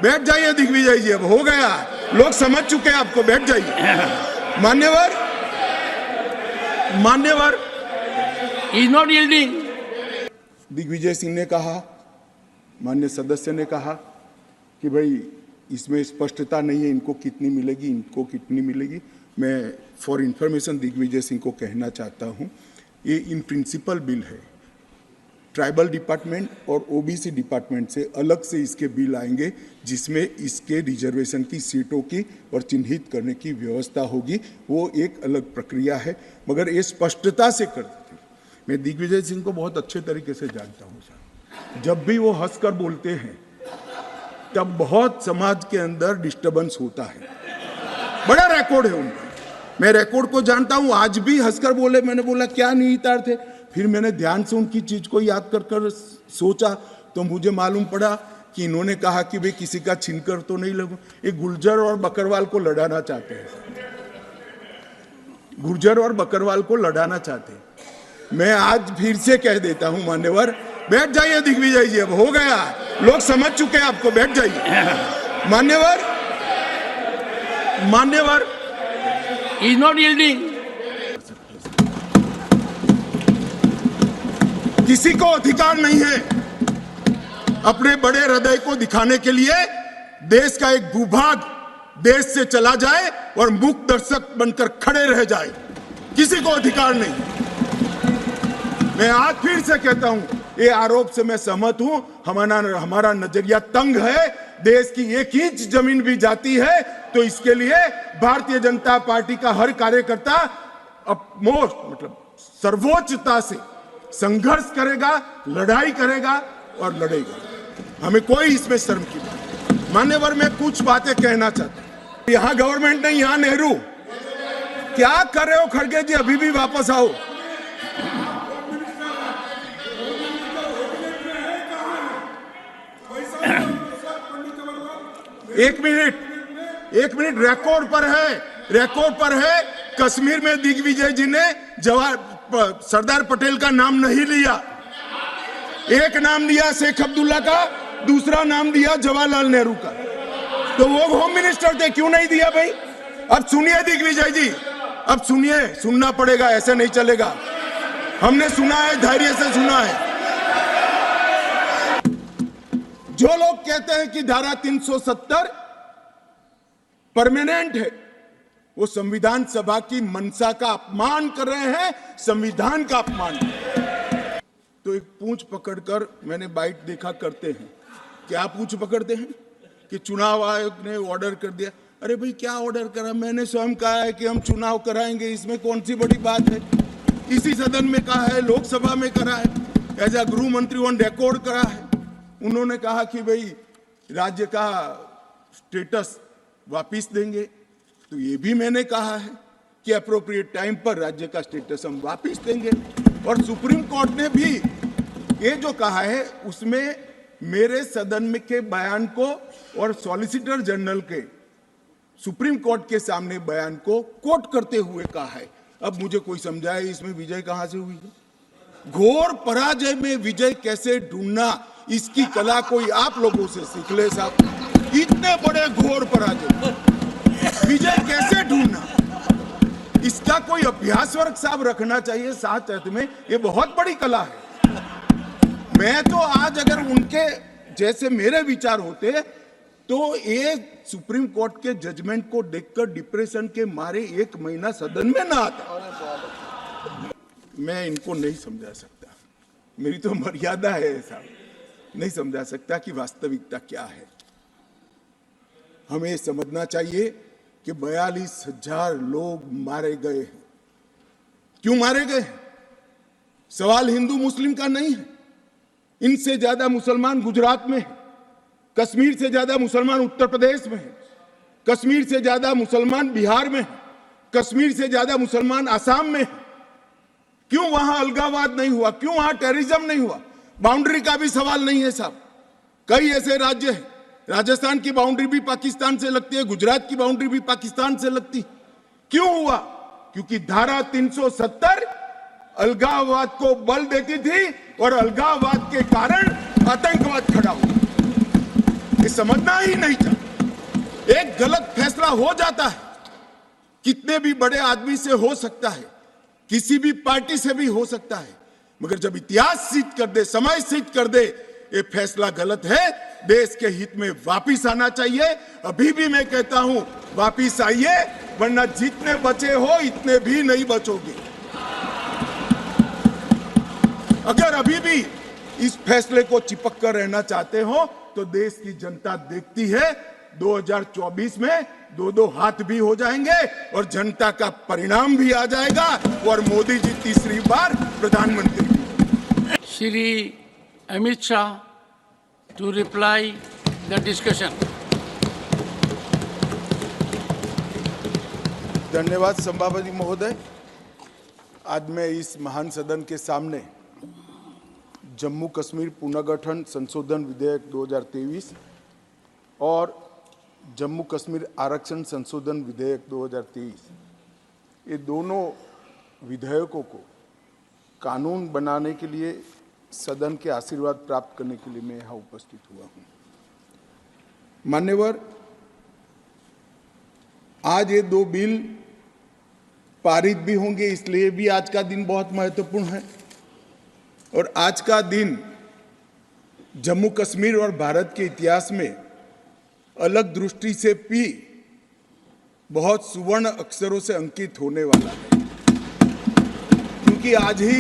बैठ जाइए दिग्विजय जी, अब हो गया, लोग समझ चुके हैं आपको, बैठ जाइए। मान्यवर is not yielding. Digvijay Singh ने कहा, मान्य सदस्य ने कहा कि भाई इसमें स्पष्टता नहीं है, इनको कितनी मिलेगी, इनको कितनी मिलेगी। मैं फॉर इंफॉर्मेशन दिग्विजय सिंह को कहना चाहता हूं, ये इन प्रिंसिपल बिल है। ट्राइबल डिपार्टमेंट और ओबीसी डिपार्टमेंट से अलग से इसके बिल आएंगे, जिसमें इसके रिजर्वेशन की सीटों की और चिन्हित करने की व्यवस्था होगी। वो एक अलग प्रक्रिया है, मगर ये स्पष्टता से कर देते। मैं दिग्विजय सिंह को बहुत अच्छे तरीके से जानता हूँ साहब, जब भी वो हंसकर बोलते हैं तब बहुत समाज के अंदर डिस्टर्बेंस होता है। बड़ा रिकॉर्ड है उनका, मैं रिकॉर्ड को जानता हूं। आज भी हंसकर बोले, मैंने बोला क्या निहितार्थ थे, फिर मैंने ध्यान से उनकी चीज को याद कर सोचा तो मुझे मालूम पड़ा कि इन्होंने कहा कि भाई किसी का छीनकर तो नहीं लगू। ये गुर्जर और बकरवाल को लड़ाना चाहते हैं, गुर्जर और बकरवाल को लड़ाना चाहते हैं। मैं आज फिर से कह देता हूं मान्यवर, बैठ जाइए दिग्विजय जी, अब हो गया, लोग समझ चुके हैं आपको, बैठ जाइए। मान्यवर इज नॉट यील्डिंग। किसी को अधिकार नहीं है अपने बड़े हृदय को दिखाने के लिए देश का एक भूभाग देश से चला जाए और मूक दर्शक बनकर खड़े रह जाए, किसी को अधिकार नहीं। मैं आज फिर से कहता हूं, ये आरोप से मैं सहमत हूं। हमारा नजरिया तंग है, देश की एक इंच जमीन भी जाती है तो इसके लिए भारतीय जनता पार्टी का हर कार्यकर्ता सर्वोच्चता से संघर्ष करेगा, लड़ाई करेगा और लड़ेगा। हमें कोई इसमें शर्म की बात नहीं। मान्यवर, मैं कुछ बातें कहना चाहता हूं। यहां गवर्नमेंट नहीं, यहां नेहरू। क्या कर रहे हो खड़गे जी, अभी भी वापस आओ। एक मिनट, रिकॉर्ड पर है। कश्मीर में दिग्विजय जी ने सरदार पटेल का नाम नहीं लिया। एक नाम लिया शेख अब्दुल्ला का, दूसरा नाम दिया जवाहरलाल नेहरू का। तो वो होम मिनिस्टर थे, क्यों नहीं दिया भाई? अब सुनिए दिग्विजय जी, अब सुनिए, सुनना पड़ेगा, ऐसे नहीं चलेगा। हमने सुना है, धैर्य से सुना है। जो लोग कहते हैं कि धारा 370 परमानेंट है, वो संविधान सभा की मंशा का अपमान कर रहे हैं, संविधान का अपमान। तो एक पूंछ पकड़कर, मैंने बाइट देखा करते हैं, क्या पूंछ पकड़ते हैं कि चुनाव आयोग ने ऑर्डर कर दिया। अरे भाई क्या ऑर्डर करा? मैंने स्वयं कहा है कि हम चुनाव कराएंगे, इसमें कौन सी बड़ी बात है? इसी सदन में कहा है, लोकसभा में करा है, एज ए गृह मंत्री ऑन रिकॉर्ड करा है। उन्होंने कहा कि भाई राज्य का स्टेटस वापिस देंगे, तो ये भी मैंने कहा है कि अप्रोप्रिएट टाइम पर राज्य का स्टेटस हम वापिस देंगे। और सुप्रीम कोर्ट ने भी ये जो कहा है उसमें मेरे सदन में के बयान को और सॉलिसिटर जनरल के सुप्रीम कोर्ट के सामने बयान को कोट करते हुए कहा है। अब मुझे कोई समझाए इसमें विजय कहां से हुई है? घोर पराजय में विजय कैसे ढूंढना, इसकी कला कोई आप लोगों से सीख ले साहब। इतने बड़े घोर पराजय विजय कैसे ढूंढना, इसका कोई अभ्यास वर्ग साहब रखना चाहिए साथ में। ये बहुत बड़ी कला है। मैं तो आज अगर उनके जैसे मेरे विचार होते तो ये सुप्रीम कोर्ट के जजमेंट को देखकर डिप्रेशन के मारे 1 महीना सदन में ना आता। मैं इनको नहीं समझा सकता, मेरी तो मर्यादा है साहब, नहीं समझा सकता कि वास्तविकता क्या है। हमें समझना चाहिए कि 42,000 लोग मारे गए हैं। क्यों मारे गए? सवाल हिंदू मुस्लिम का नहीं है। इनसे ज्यादा मुसलमान गुजरात में है, कश्मीर से ज्यादा मुसलमान उत्तर प्रदेश में है, कश्मीर से ज्यादा मुसलमान बिहार में है, कश्मीर से ज्यादा मुसलमान आसाम में है। क्यों वहां अलगाववाद नहीं हुआ? क्यों वहां टेररिज्म नहीं हुआ? बाउंड्री का भी सवाल नहीं है साहब। कई ऐसे राज्य हैं, राजस्थान की बाउंड्री भी पाकिस्तान से लगती है, गुजरात की बाउंड्री भी पाकिस्तान से लगती। क्यों हुआ? क्योंकि धारा 370 अलगाववाद को बल देती थी और अलगाववाद के कारण आतंकवाद खड़ा हुआ। ये समझना ही नहीं चाहते। एक गलत फैसला हो जाता है, कितने भी बड़े आदमी से हो सकता है, किसी भी पार्टी से भी हो सकता है, मगर जब इतिहास सिद्ध कर दे, समय सिद्ध कर दे ये फैसला गलत है, देश के हित में वापिस आना चाहिए। अभी भी मैं कहता हूं वापिस आइए, वरना जितने बचे हो इतने भी नहीं बचोगे। अगर अभी भी इस फैसले को चिपक कर रहना चाहते हो तो देश की जनता देखती है 2024 में दो हाथ भी हो जाएंगे और जनता का परिणाम भी आ जाएगा और मोदी जी तीसरी बार प्रधानमंत्री। Shri Amit Shah to reply the discussion. धन्यवाद सभापति महोदय। आज मैं इस महान सदन के सामने जम्मू कश्मीर पुनर्गठन संशोधन विधेयक 2023 और जम्मू कश्मीर आरक्षण संशोधन विधेयक 2023 ये दोनों विधेयकों को कानून बनाने के लिए सदन के आशीर्वाद प्राप्त करने के लिए मैं यहाँ उपस्थित हुआ हूँ। मान्यवर, आज ये दो बिल पारित भी होंगे, इसलिए भी आज का दिन बहुत महत्वपूर्ण है। और आज का दिन जम्मू कश्मीर और भारत के इतिहास में अलग दृष्टि से भी बहुत सुवर्ण अक्षरों से अंकित होने वाला है, क्योंकि आज ही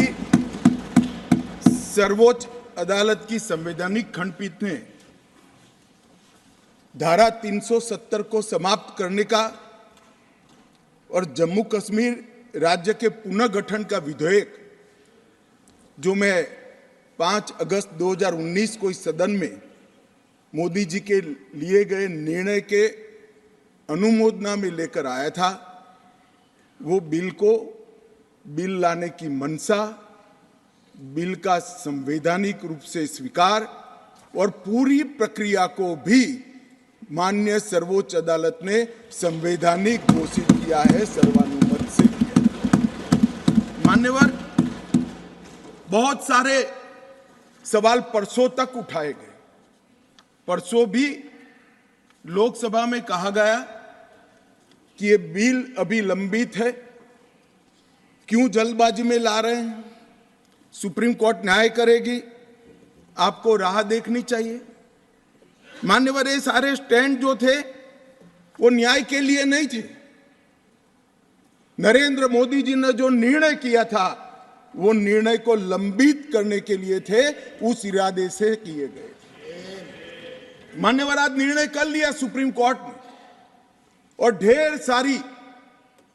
सर्वोच्च अदालत की संवैधानिक खंडपीठ ने धारा 370 को समाप्त करने का और जम्मू कश्मीर राज्य के पुनर्गठन का विधेयक, जो मैं 5 अगस्त 2019 को इस सदन में मोदी जी के लिए गए निर्णय के अनुमोदना में लेकर आया था, वो बिल लाने की मंशा, बिल का संवैधानिक रूप से स्वीकार और पूरी प्रक्रिया को भी माननीय सर्वोच्च अदालत ने संवैधानिक घोषित किया है, सर्वानुमत से किया है। मान्यवर, बहुत सारे सवाल परसों तक उठाए गए। परसों भी लोकसभा में कहा गया कि ये बिल अभी लंबित है, क्यों जल्दबाजी में ला रहे हैं, सुप्रीम कोर्ट न्याय करेगी, आपको राह देखनी चाहिए। मान्यवर, ये सारे स्टैंड जो थे वो न्याय के लिए नहीं थे। नरेंद्र मोदी जी ने जो निर्णय किया था वो निर्णय को लंबित करने के लिए थे, उस इरादे से किए गए थे। मान्यवर, आज निर्णय कर लिया सुप्रीम कोर्ट ने और ढेर सारी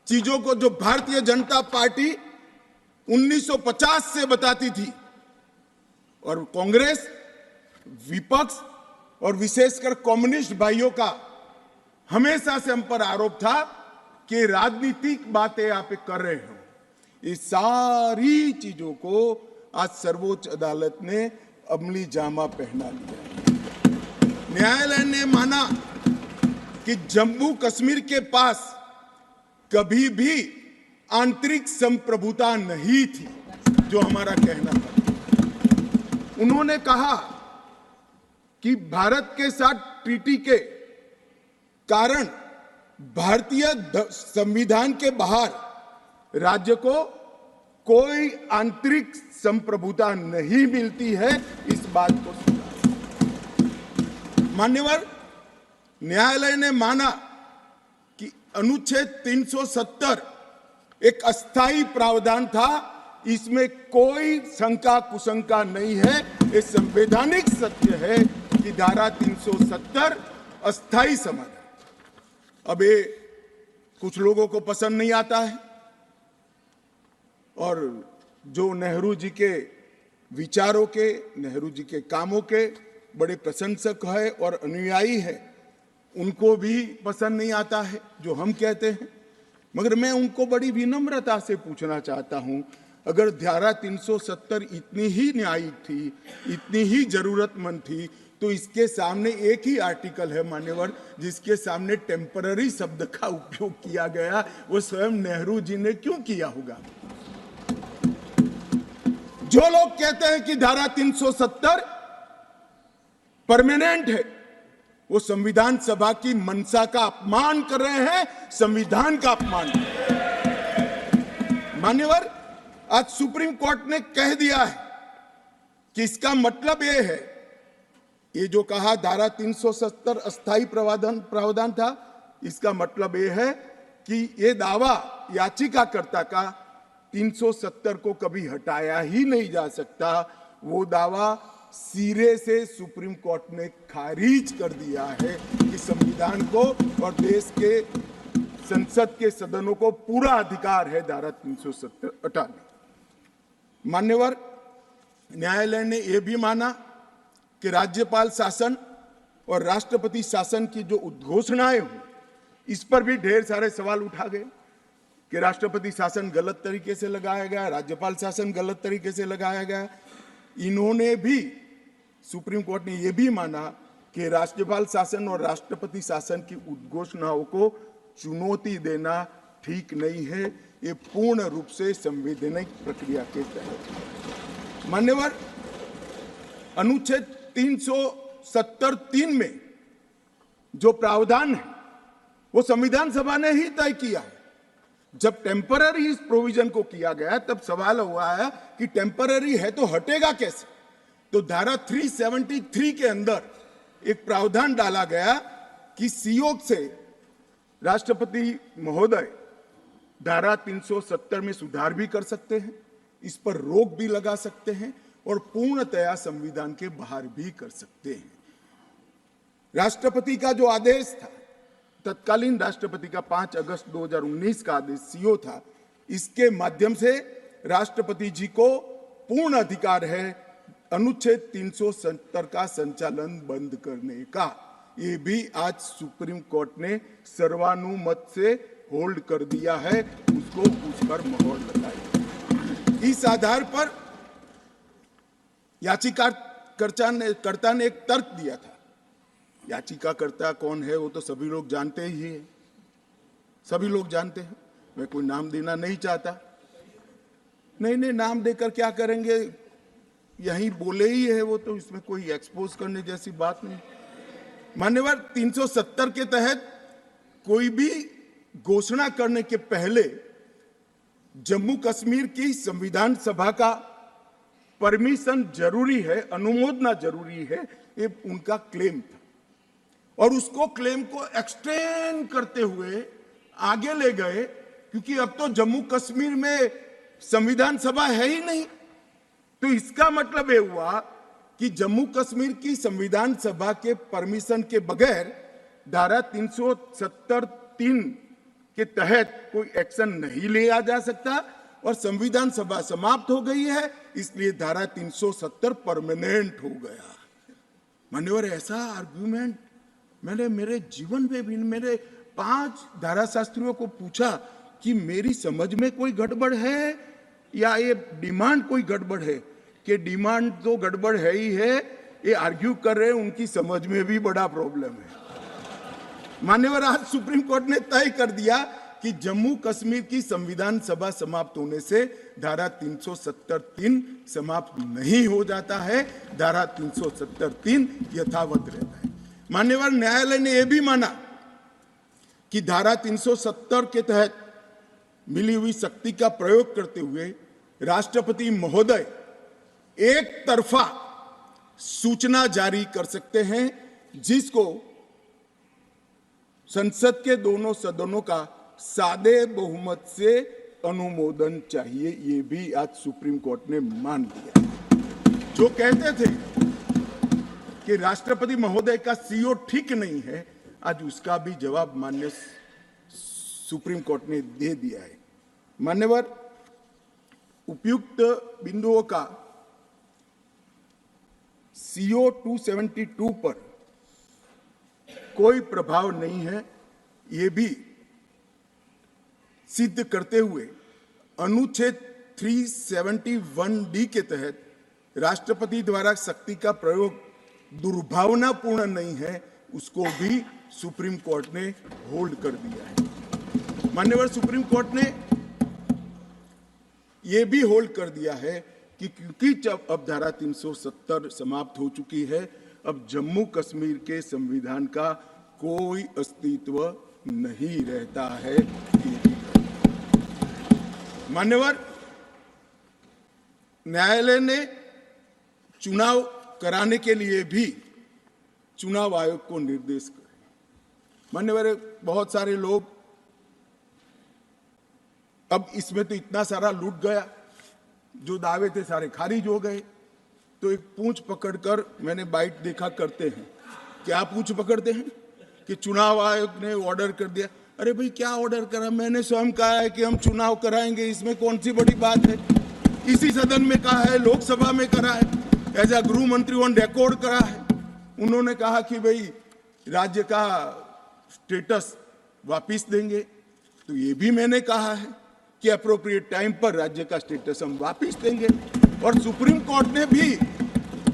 चीजों को जो भारतीय जनता पार्टी 1950 से बताती थी और कांग्रेस, विपक्ष और विशेषकर कम्युनिस्ट भाइयों का हमेशा से हम पर आरोप था कि राजनीतिक बातें आप कर रहे हो, ये सारी चीजों को आज सर्वोच्च अदालत ने अमली जामा पहना लिया। न्यायालय ने माना कि जम्मू कश्मीर के पास कभी भी आंतरिक संप्रभुता नहीं थी, जो हमारा कहना था। उन्होंने कहा कि भारत के साथ ट्रीटी के कारण भारतीय संविधान के बाहर राज्य को कोई आंतरिक संप्रभुता नहीं मिलती है, इस बात को सुना। मान्यवर, न्यायालय ने माना कि अनुच्छेद 370 एक अस्थायी प्रावधान था, इसमें कोई शंका कुशंका नहीं है, ये संवैधानिक सत्य है कि धारा 370 अस्थायी समाधान। अब ये कुछ लोगों को पसंद नहीं आता है और जो नेहरू जी के विचारों के, नेहरू जी के कामों के बड़े प्रशंसक है और अनुयायी है, उनको भी पसंद नहीं आता है जो हम कहते हैं। मगर मैं उनको बड़ी विनम्रता से पूछना चाहता हूं, अगर धारा 370 इतनी ही न्यायिक थी, इतनी ही जरूरतमंद थी, तो इसके सामने एक ही आर्टिकल है मान्यवर जिसके सामने टेम्पररी शब्द का उपयोग किया गया, वो स्वयं नेहरू जी ने क्यों किया होगा? जो लोग कहते हैं कि धारा 370 परमानेंट है, वो संविधान सभा की मंशा का अपमान कर रहे हैं, संविधान का अपमान कर रहे हैं। मान्यवर, आज सुप्रीम कोर्ट ने कह दिया है कि इसका मतलब ये है, ये जो कहा धारा 370 अस्थायी प्रावधान था, इसका मतलब ये है कि ये दावा याचिकाकर्ता का 370 को कभी हटाया ही नहीं जा सकता। वो दावा सिरे से सुप्रीम कोर्ट ने खारिज कर दिया है कि संविधान को और देश के संसद के सदनों को पूरा अधिकार है धारा 370 हटाने। मान्यवर, न्यायालय ने यह भी माना कि राज्यपाल शासन और राष्ट्रपति शासन की जो उद्घोषणाएं हुई, इस पर भी ढेर सारे सवाल उठा गए कि राष्ट्रपति शासन गलत तरीके से लगाया गया, राज्यपाल शासन गलत तरीके से लगाया गया। इन्होंने भी, सुप्रीम कोर्ट ने यह भी माना कि राज्यपाल शासन और राष्ट्रपति शासन की उद्घोषणाओं को चुनौती देना ठीक नहीं है, ये पूर्ण रूप से संवैधानिक प्रक्रिया के तहत। मान्यवर, अनुच्छेद 370(3) में जो प्रावधान है वो संविधान सभा ने ही तय किया है। जब टेम्पररी इस प्रोविजन को किया गया तब सवाल हुआ है कि टेम्पररी है तो हटेगा कैसे। तो धारा 373 के अंदर एक प्रावधान डाला गया कि सीओ से राष्ट्रपति महोदय धारा 370 में सुधार भी कर सकते हैं, इस पर रोक भी लगा सकते हैं और पूर्णतया संविधान के बाहर भी कर सकते हैं। राष्ट्रपति का जो आदेश था, तत्कालीन राष्ट्रपति का 5 अगस्त 2019 का आदेश सीओ था, इसके माध्यम से राष्ट्रपति जी को पूर्ण अधिकार है अनुच्छेद 370 का संचालन बंद करने का। ये भी आज सुप्रीम कोर्ट ने सर्वानुमत से होल्ड कर दिया है, उसको उस पर मोहर लगाई। इस आधार पर याचिकाकर्ता ने एक तर्क दिया था। याचिकाकर्ता कौन है वो तो सभी लोग जानते ही है, सभी लोग जानते हैं, मैं कोई नाम देना नहीं चाहता। नहीं, नाम देकर क्या करेंगे, यही बोले ही है वो, तो इसमें कोई एक्सपोज करने जैसी बात नहीं। मान्यवर, 370 के तहत कोई भी घोषणा करने के पहले जम्मू कश्मीर की संविधान सभा का परमिशन जरूरी है, अनुमोदना जरूरी है, ये उनका क्लेम था। और उसको क्लेम को एक्सटेंड करते हुए आगे ले गए, क्योंकि अब तो जम्मू कश्मीर में संविधान सभा है ही नहीं। तो इसका मतलब ये हुआ कि जम्मू कश्मीर की संविधान सभा के परमिशन के बगैर धारा 370(3) के तहत कोई एक्शन नहीं लिया जा सकता और संविधान सभा समाप्त हो गई है, इसलिए धारा 370 परमानेंट हो गया। मान्यवर, ऐसा आर्गुमेंट मैंने मेरे जीवन में भी, मेरे 5 धाराशास्त्रियों को पूछा कि मेरी समझ में कोई गड़बड़ है या ये डिमांड कोई गड़बड़ है, कि डिमांड तो गड़बड़ है ही है, ये आर्ग्यू कर रहे हैं उनकी समझ में भी बड़ा प्रॉब्लम है। मान्यवर, आज सुप्रीम कोर्ट ने तय कर दिया कि जम्मू कश्मीर की संविधान सभा समाप्त होने से धारा 370(3) समाप्त नहीं हो जाता है, धारा 370(3) यथावत रहता है। मान्यवर, न्यायालय ने यह भी माना कि धारा 370 के तहत मिली हुई शक्ति का प्रयोग करते हुए राष्ट्रपति महोदय एक तरफा सूचना जारी कर सकते हैं, जिसको संसद के दोनों सदनों का सादे बहुमत से अनुमोदन चाहिए। ये भी आज सुप्रीम कोर्ट ने मान लिया। जो कहते थे कि राष्ट्रपति महोदय का सीओ ठीक नहीं है, आज उसका भी जवाब माननीय सुप्रीम कोर्ट ने दे दिया है। मान्यवर, उपयुक्त बिंदुओं का सीओ 272 पर कोई प्रभाव नहीं है, ये भी सिद्ध करते हुए अनुच्छेद 371(d) के तहत राष्ट्रपति द्वारा शक्ति का प्रयोग दुर्भावनापूर्ण नहीं है, उसको भी सुप्रीम कोर्ट ने होल्ड कर दिया है। मान्यवर, सुप्रीम कोर्ट ने यह भी होल्ड कर दिया है कि क्योंकि जब अब धारा 370 समाप्त हो चुकी है, अब जम्मू कश्मीर के संविधान का कोई अस्तित्व नहीं रहता है। मान्यवर, न्यायालय ने चुनाव कराने के लिए भी चुनाव आयोग को निर्देश करे। मान्यवर, बहुत सारे लोग, अब इसमें तो इतना सारा लूट गया, जो दावे थे सारे खारिज हो गए। तो एक पूंछ पकड़कर मैंने बाइट देखा करते हैं। क्या पूंछ पकड़ते हैं कि चुनाव आयोग ने ऑर्डर कर दिया। अरे भाई, क्या ऑर्डर करा? मैंने स्वयं कहा है कि हम चुनाव कराएंगे, इसमें कौन सी बड़ी बात है? इसी सदन में कहा है, लोकसभा में करा है, एज ए गृह मंत्री ऑन रिकॉर्ड करा है। उन्होंने कहा कि भाई राज्य का स्टेटस वापिस देंगे, तो ये भी मैंने कहा है कि अप्रोप्रिएट टाइम पर राज्य का स्टेटस हम वापिस देंगे। और सुप्रीम कोर्ट ने भी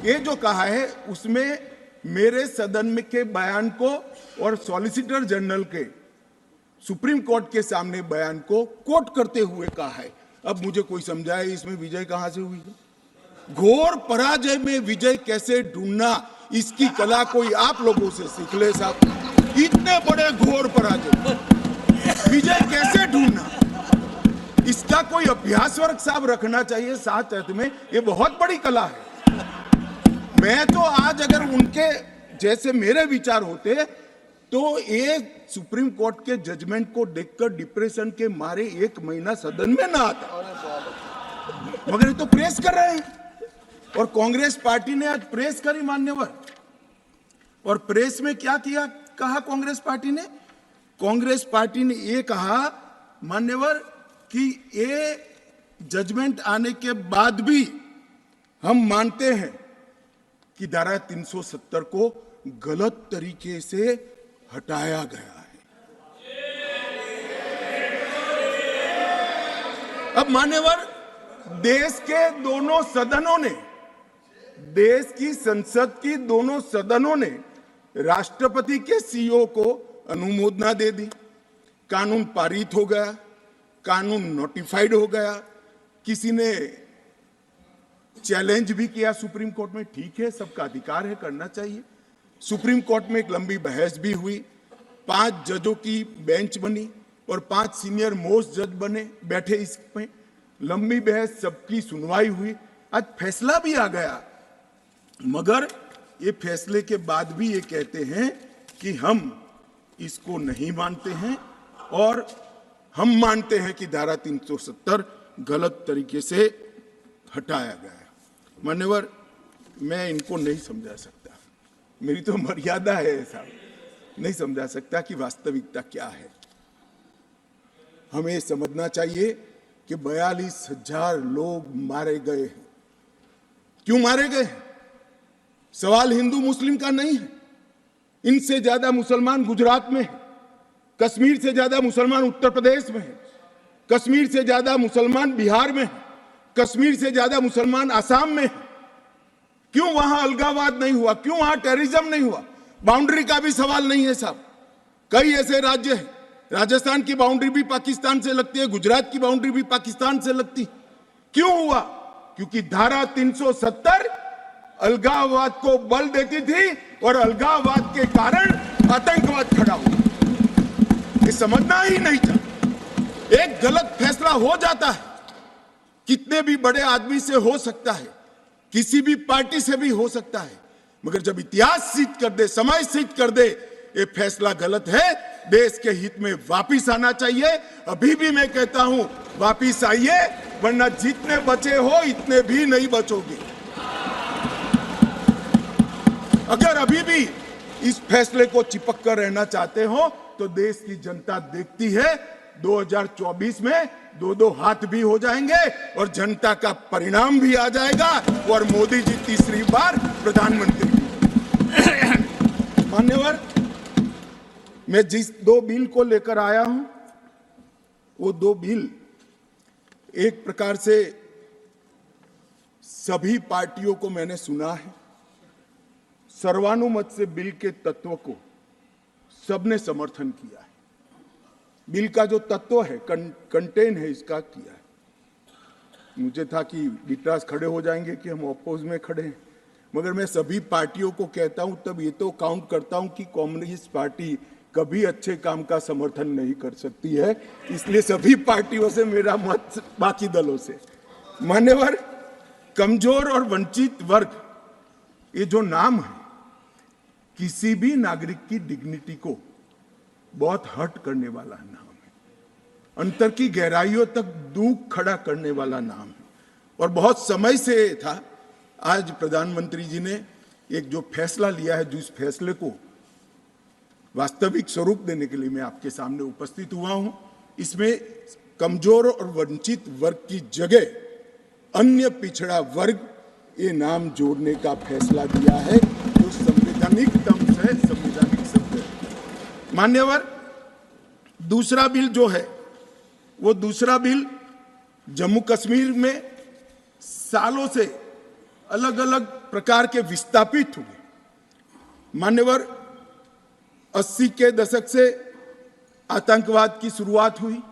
ये जो कहा है उसमें मेरे सदन में के बयान को और सॉलिसिटर जनरल के सुप्रीम कोर्ट के सामने बयान को कोट करते हुए कहा है। अब मुझे कोई समझाए इसमें विजय कहां से हुई है? घोर पराजय में विजय कैसे ढूंढना, इसकी कला कोई आप लोगों से सीख ले साहब। इतने बड़े घोर पराजय विजय कैसे ढूंढना, इसका कोई अभ्यास वर्ग साहब रखना चाहिए साथ अर्थ में। ये बहुत बड़ी कला है। मैं तो आज अगर उनके जैसे मेरे विचार होते तो ये सुप्रीम कोर्ट के जजमेंट को देखकर डिप्रेशन के मारे 1 महीना सदन में ना आता, मगर ये तो प्रेस कर रहे हैं। और कांग्रेस पार्टी ने आज प्रेस करी मान्यवर। और प्रेस में क्या किया, कहा कांग्रेस पार्टी ने? कांग्रेस पार्टी ने ये कहा मान्यवर कि ये जजमेंट आने के बाद भी हम मानते हैं कि धारा 370 को गलत तरीके से हटाया गया है। अब मान्यवर, देश के दोनों सदनों ने, देश की संसद की दोनों सदनों ने राष्ट्रपति के सीओ को अनुमोदना दे दी, कानून पारित हो गया, कानून नोटिफाइड हो गया। किसी ने चैलेंज भी किया सुप्रीम कोर्ट में, ठीक है, सबका अधिकार है, करना चाहिए। सुप्रीम कोर्ट में एक लंबी बहस भी हुई, 5 जजों की बेंच बनी और 5 सीनियर मोस्ट जज बने, बैठे इसमें, लंबी बहस, सबकी सुनवाई हुई, आज फैसला भी आ गया। मगर ये फैसले के बाद भी ये कहते हैं कि हम इसको नहीं मानते हैं और हम मानते हैं कि धारा 370 गलत तरीके से हटाया गया है। मान्यवर, मैं इनको नहीं समझा सकता, मेरी तो मर्यादा है ऐसा, नहीं समझा सकता कि वास्तविकता क्या है। हमें समझना चाहिए कि 42,000 लोग मारे गए हैं। क्यों मारे गए हैं? सवाल हिंदू मुस्लिम का नहीं है। इनसे ज्यादा मुसलमान गुजरात में है, कश्मीर से ज्यादा मुसलमान उत्तर प्रदेश में है, कश्मीर से ज्यादा मुसलमान बिहार में है, कश्मीर से ज्यादा मुसलमान आसाम में है। क्यों वहां अलगाववाद नहीं हुआ? क्यों वहां टेररिज्म नहीं हुआ? बाउंड्री का भी सवाल नहीं है साहब। कई ऐसे राज्य हैं, राजस्थान की बाउंड्री भी पाकिस्तान से लगती है, गुजरात की बाउंड्री भी पाकिस्तान से लगती। क्यों हुआ? क्योंकि धारा 370 अलगाववाद को बल देती थी और अलगाववाद के कारण आतंकवाद खड़ा हुआ। ये समझना ही नहीं था। एक गलत फैसला हो जाता है, कितने भी बड़े आदमी से हो सकता है, किसी भी पार्टी से भी हो सकता है, मगर जब इतिहास सिद्ध कर दे, समय सिद्ध कर दे ये फैसला गलत है, देश के हित में वापिस आना चाहिए। अभी भी मैं कहता हूं, वापिस आइए, वरना जितने बचे हो इतने भी नहीं बचोगे। अगर अभी भी इस फैसले को चिपक कर रहना चाहते हो तो देश की जनता देखती है 2024 में 2-2 हाथ भी हो जाएंगे और जनता का परिणाम भी आ जाएगा और मोदी जी तीसरी बार प्रधानमंत्री। मान्यवर, मैं जिस 2 बिल को लेकर आया हूं वो 2 बिल एक प्रकार से सभी पार्टियों को मैंने सुना है, सर्वानुमत से बिल के तत्व को सबने समर्थन किया है। बिल का जो तत्व है, कंटेन है, इसका किया है। मुझे था कि विटरास खड़े हो जाएंगे कि हम अपोज में खड़े हैं, मगर मैं सभी पार्टियों को कहता हूं, तब ये तो काउंट करता हूं कि कम्युनिस्ट पार्टी कभी अच्छे काम का समर्थन नहीं कर सकती है, इसलिए सभी पार्टियों से मेरा मत बाकी दलों से। मान्यवर, कमजोर और वंचित वर्ग, ये जो नाम है किसी भी नागरिक की डिग्निटी को बहुत हर्ट करने वाला नाम है, अंतर की गहराइयों तक दुख खड़ा करने वाला नाम है। और बहुत समय से था, आज प्रधानमंत्री जी ने एक जो फैसला लिया है, जिस फैसले को वास्तविक स्वरूप देने के लिए मैं आपके सामने उपस्थित हुआ हूं, इसमें कमजोर और वंचित वर्ग की जगह अन्य पिछड़ा वर्ग ये नाम जोड़ने का फैसला दिया है, जो संवैधानिक दम से संवैधानिक शब्द है। मान्यवर, दूसरा बिल जो है वो दूसरा बिल जम्मू कश्मीर में सालों से अलग अलग प्रकार के विस्थापित हुए। मान्यवर, 80 के दशक से आतंकवाद की शुरुआत हुई,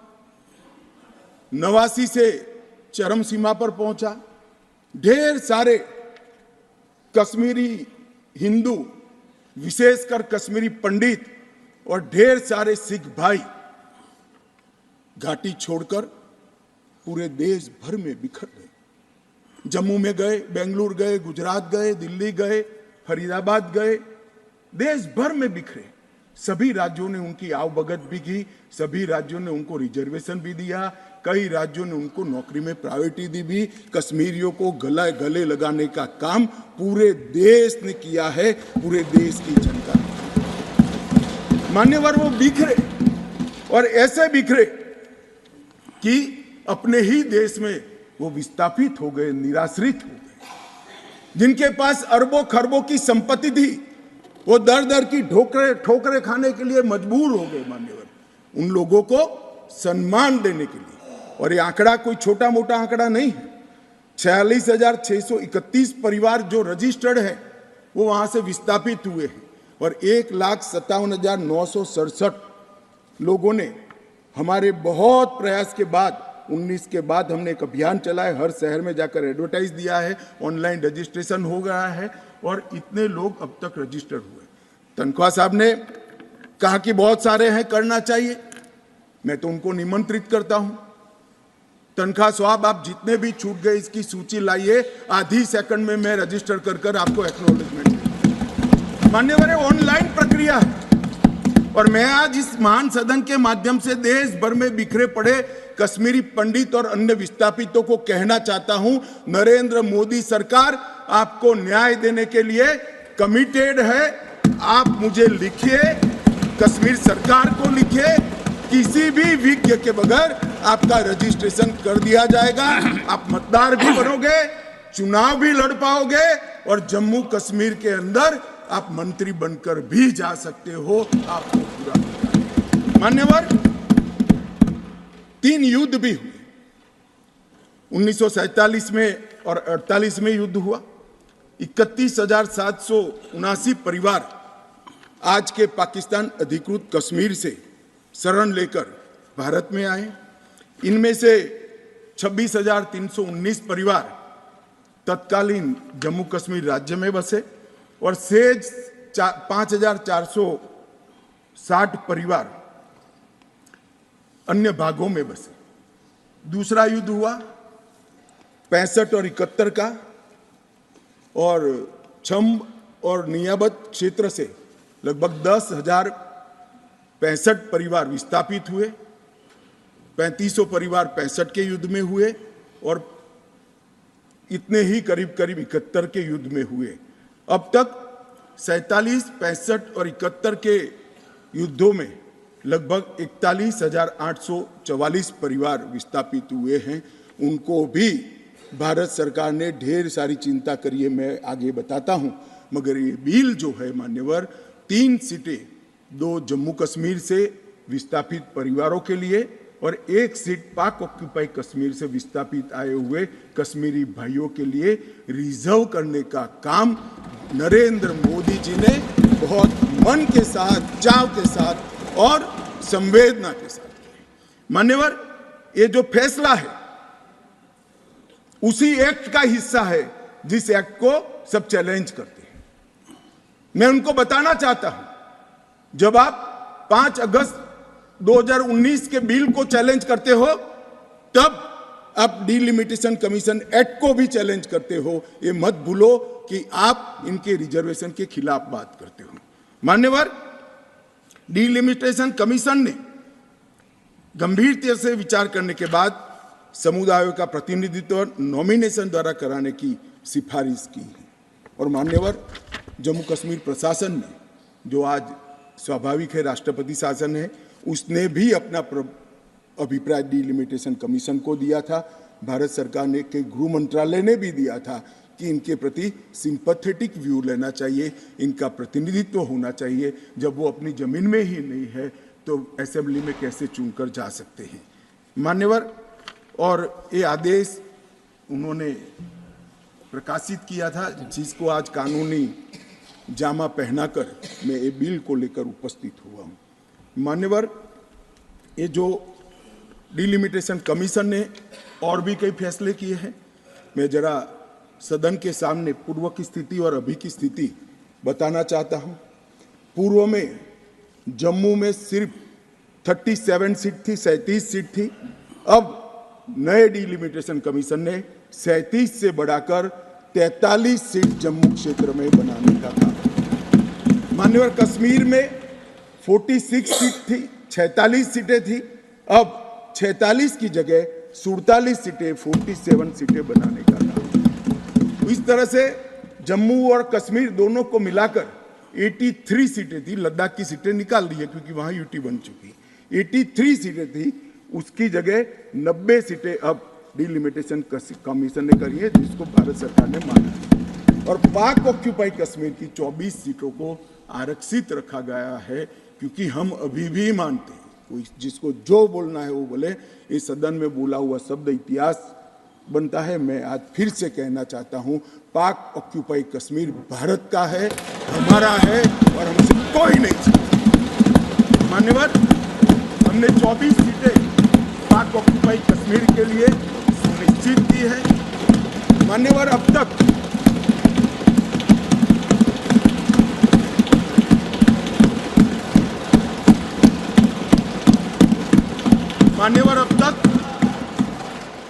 89 से चरम सीमा पर पहुंचा। ढेर सारे कश्मीरी हिंदू, विशेषकर कश्मीरी पंडित और ढेर सारे सिख भाई घाटी छोड़कर पूरे देश भर में बिखर गए। जम्मू में गए, बेंगलुरु गए, गुजरात गए, दिल्ली गए, फरीदाबाद गए, देश भर में बिखरे। सभी राज्यों ने उनकी आवभगत भी की, सभी राज्यों ने उनको रिजर्वेशन भी दिया, कई राज्यों ने उनको नौकरी में प्रायोरिटी दी भी। कश्मीरियों को गले लगाने का काम पूरे देश ने किया है, पूरे देश की जनता ने। मान्यवर, वो बिखरे और ऐसे बिखरे कि अपने ही देश में वो विस्थापित हो गए, निराश्रित हो गए। जिनके पास अरबों खरबों की संपत्ति थी, वो दर दर की ठोकरें खाने के लिए मजबूर हो गए। मान्यवर, उन लोगों को सम्मान देने के लिए, और ये आंकड़ा कोई छोटा मोटा आंकड़ा नहीं है, 46,631 परिवार जो रजिस्टर्ड है वो वहां से विस्थापित हुए हैं, और 1,57,967 लोगों ने हमारे बहुत प्रयास के बाद 19 के बाद हमने एक अभियान चलाया, हर शहर में जाकर एडवर्टाइज दिया है, ऑनलाइन रजिस्ट्रेशन हो गया है और इतने लोग अब तक रजिस्टर हुए। तनख्वाह साहब ने कहा कि बहुत सारे हैं, करना चाहिए, मैं तो उनको निमंत्रित करता हूं। तनख्वाह साहब, आप जितने भी छूट गए इसकी सूची लाइए, आधी सेकंड में मैं रजिस्टर कर आपको एक्नॉलेजमेंट दूंगा। मान्यवर, ऑनलाइन प्रक्रिया है और मैं आज इस महान सदन के माध्यम से देश भर में बिखरे पड़े कश्मीरी पंडित और अन्य विस्थापितों को कहना चाहता हूं, नरेंद्र मोदी सरकार आपको न्याय देने के लिए कमिटेड है। आप मुझे लिखिए, कश्मीर सरकार को लिखिए, किसी भी विज्ञ के बगैर आपका रजिस्ट्रेशन कर दिया जाएगा। आप मतदार भी बनोगे, चुनाव भी लड़ पाओगे और जम्मू कश्मीर के अंदर आप मंत्री बनकर भी जा सकते हो। आपको पूरा। मान्यवर, 3 युद्ध भी हुए, 1947 में और 48 में युद्ध हुआ। 31,779 परिवार आज के पाकिस्तान अधिकृत कश्मीर से शरण लेकर भारत में आए। इनमें से 26,319 परिवार तत्कालीन जम्मू कश्मीर राज्य में बसे और शेष 5,460 परिवार अन्य भागों में बसे। दूसरा युद्ध हुआ 65 और 71 का, और छम्ब और नियाबत क्षेत्र से लगभग 10,065 परिवार विस्थापित हुए। 3500 परिवार 65 के युद्ध में हुए और इतने ही करीब 71 के युद्ध में हुए। अब तक 47, 65 और 71 के युद्धों में लगभग 41,844 परिवार विस्थापित हुए हैं। उनको भी भारत सरकार ने ढेर सारी चिंता करी है, मैं आगे बताता हूं। मगर ये बिल जो है मान्यवर, 3 सीटें, 2 जम्मू कश्मीर से विस्थापित परिवारों के लिए और 1 सीट पाक ऑक्यूपाई कश्मीर से विस्थापित आए हुए कश्मीरी भाइयों के लिए रिजर्व करने का काम नरेंद्र मोदी जी ने बहुत मन के साथ, चाव के साथ और संवेदना के साथ किया। मान्यवर, ये जो फैसला है उसी एक्ट का हिस्सा है जिस एक्ट को सब चैलेंज करते हैं। मैं उनको बताना चाहता हूं, जब आप 5 अगस्त 2019 के बिल को चैलेंज करते हो, तब आप डिलिमिटेशन कमीशन एक्ट को भी चैलेंज करते हो। ये मत भूलो कि आप इनके रिजर्वेशन के खिलाफ बात करते हो। मान्यवर, डिलिमिटेशन कमीशन ने गंभीरता से विचार करने के बाद समुदायों का प्रतिनिधित्व नॉमिनेशन द्वारा कराने की सिफारिश की है। और मान्यवर, जम्मू कश्मीर प्रशासन ने, जो आज स्वाभाविक है राष्ट्रपति शासन है, उसने भी अपना अभिप्राय डिलिमिटेशन कमीशन को दिया था। भारत सरकार ने के गृह मंत्रालय ने भी दिया था कि इनके प्रति सिंपैथेटिक व्यू लेना चाहिए, इनका प्रतिनिधित्व होना चाहिए। जब वो अपनी जमीन में ही नहीं है तो असेंबली में कैसे चुनकर जा सकते हैं। मान्यवर, और ये आदेश उन्होंने प्रकाशित किया था, जिसको आज कानूनी जामा पहनाकर मैं ये बिल को लेकर उपस्थित हुआ हूँ। मान्यवर, ये जो डिलिमिटेशन कमीशन ने और भी कई फैसले किए हैं, मैं जरा सदन के सामने पूर्व की स्थिति और अभी की स्थिति बताना चाहता हूँ। पूर्व में जम्मू में सिर्फ 37 सीट थी, 37 सीट थी। अब नए डिलिमिटेशन कमीशन ने 37 से बढ़ाकर 43 सीट जम्मू क्षेत्र में बनाने का काम। मान्यवर, कश्मीर में 46 सीट थी, 46 सीटें थी। अब 46 की जगह 47 सीटें, 47 सीटें बनाने का काम। इस तरह से जम्मू और कश्मीर दोनों को मिलाकर 83 सीटें थी। लद्दाख की सीटें निकाल दी है क्योंकि वहां यूटी बन चुकी। 83 सीटें थी, उसकी जगह 90 सीटें अब डिलिमिटेशन कमीशन ने करी है, जिसको भारत सरकार ने माना। और पाक ऑक्यूपाई कश्मीर की 24 सीटों को आरक्षित रखा गया है, क्योंकि हम अभी भी मानते हैं, कोई जिसको जो बोलना है वो बोले। इस सदन में बोला हुआ शब्द इतिहास बनता है। मैं आज फिर से कहना चाहता हूं, पाक ऑक्यूपाई कश्मीर भारत का है, हमारा है, और हमसे कोई नहीं छीन। मान्यवर, हमने 24 सीटें पाक ऑक्यूपाई कश्मीर के लिए सुनिश्चित की है। मान्यवर, अब तक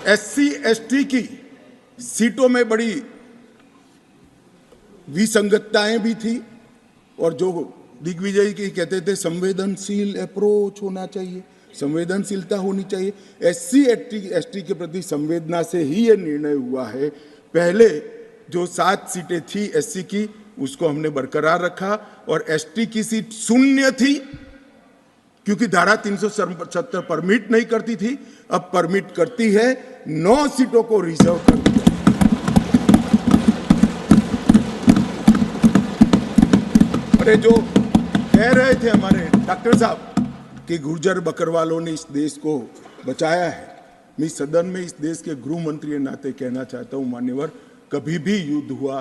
SC ST की सीटों में बड़ी विसंगतताएं भी थी, और जो दिग्विजय की कहते थे संवेदनशील अप्रोच होना चाहिए, संवेदनशीलता होनी चाहिए। SC ST के प्रति संवेदना से ही ये निर्णय हुआ है। पहले जो 7 सीटें थी SC की, उसको हमने बरकरार रखा, और ST की सीट 0 थी, क्योंकि धारा 370 परमिट नहीं करती थी। अब परमिट करती है। 9 सीटों को रिजर्व कर दिया। अरे जो कह रहे थे हमारे डॉक्टर साहब कि गुर्जर बकरवालों ने इस देश को बचाया है, मैं सदन में इस देश के गृह मंत्री के नाते कहना चाहता हूं, मान्यवर, कभी भी युद्ध हुआ,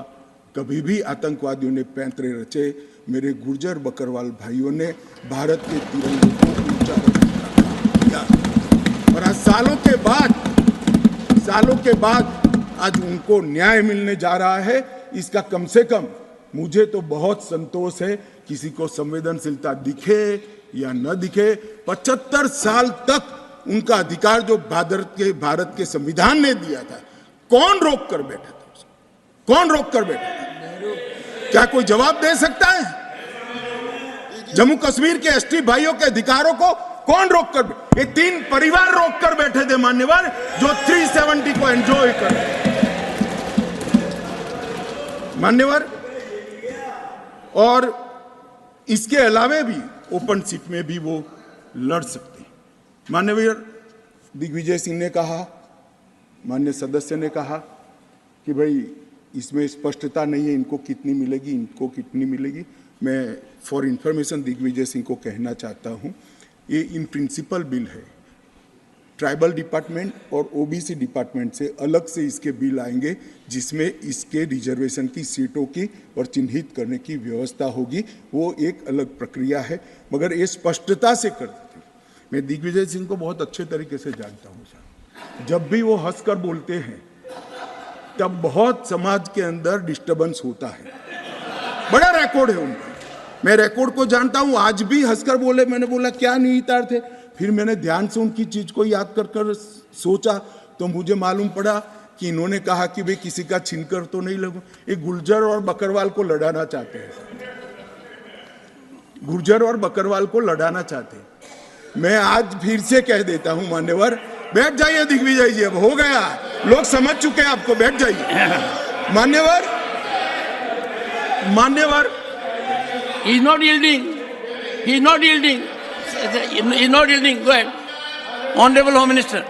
कभी भी आतंकवादियों ने पैंतरे रचे, मेरे गुर्जर बकरवाल भाइयों ने भारत के तिरंगे को ऊंचा रखा। और आज सालों के बाद आज उनको न्याय मिलने जा रहा है। इसका कम से कम मुझे तो बहुत संतोष है। किसी को संवेदनशीलता दिखे या न दिखे, 75 साल तक उनका अधिकार जो भारत के संविधान ने दिया था, कौन रोक कर बैठा था उसको? कौन रोक कर बैठा था? क्या कोई जवाब दे सकता है? जम्मू कश्मीर के ST भाइयों के अधिकारों को कौन रोक कर? ये 3 परिवार रोक कर बैठे थे मान्यवर, जो 370 को एंजॉय कर रहे मान्यवर। और इसके अलावे भी ओपन सीट में भी वो लड़ सकते हैं। माननीय दिग्विजय सिंह ने कहा, माननीय सदस्य ने कहा कि भाई इसमें स्पष्टता नहीं है, इनको कितनी मिलेगी, इनको कितनी मिलेगी। मैं फॉर इंफॉर्मेशन दिग्विजय सिंह को कहना चाहता हूं, ये इन प्रिंसिपल बिल है। ट्राइबल डिपार्टमेंट और OBC डिपार्टमेंट से अलग से इसके बिल आएंगे, जिसमें इसके रिजर्वेशन की सीटों की और चिन्हित करने की व्यवस्था होगी। वो एक अलग प्रक्रिया है, मगर ये स्पष्टता से कर देते। मैं दिग्विजय सिंह को बहुत अच्छे तरीके से जानता हूँ। जब भी वो हंसकर बोलते हैं तब बहुत समाज के अंदर डिस्टर्बेंस होता है। बड़ा रिकॉर्ड है उनका, मैं रिकॉर्ड को जानता हूं। आज भी हंसकर बोले, मैंने बोला क्या निहितार्थ थे, फिर मैंने ध्यान से उनकी चीज को याद कर सोचा तो मुझे मालूम पड़ा कि इन्होंने कहा कि भाई किसी का छीनकर तो नहीं लगू। ये गुर्जर और बकरवाल को लड़ाना चाहते हैं, गुर्जर और बकरवाल को लड़ाना चाहते हैं। मैं आज फिर से कह देता हूं मान्यवर, बैठ जाइए दिग्विजय जी, अब हो गया, लोग समझ चुके हैं आपको, बैठ जाइए। मान्यवर, मान्यवर, He is not yielding. He is not yielding. He is not yielding. Go ahead. Honorable Home Minister.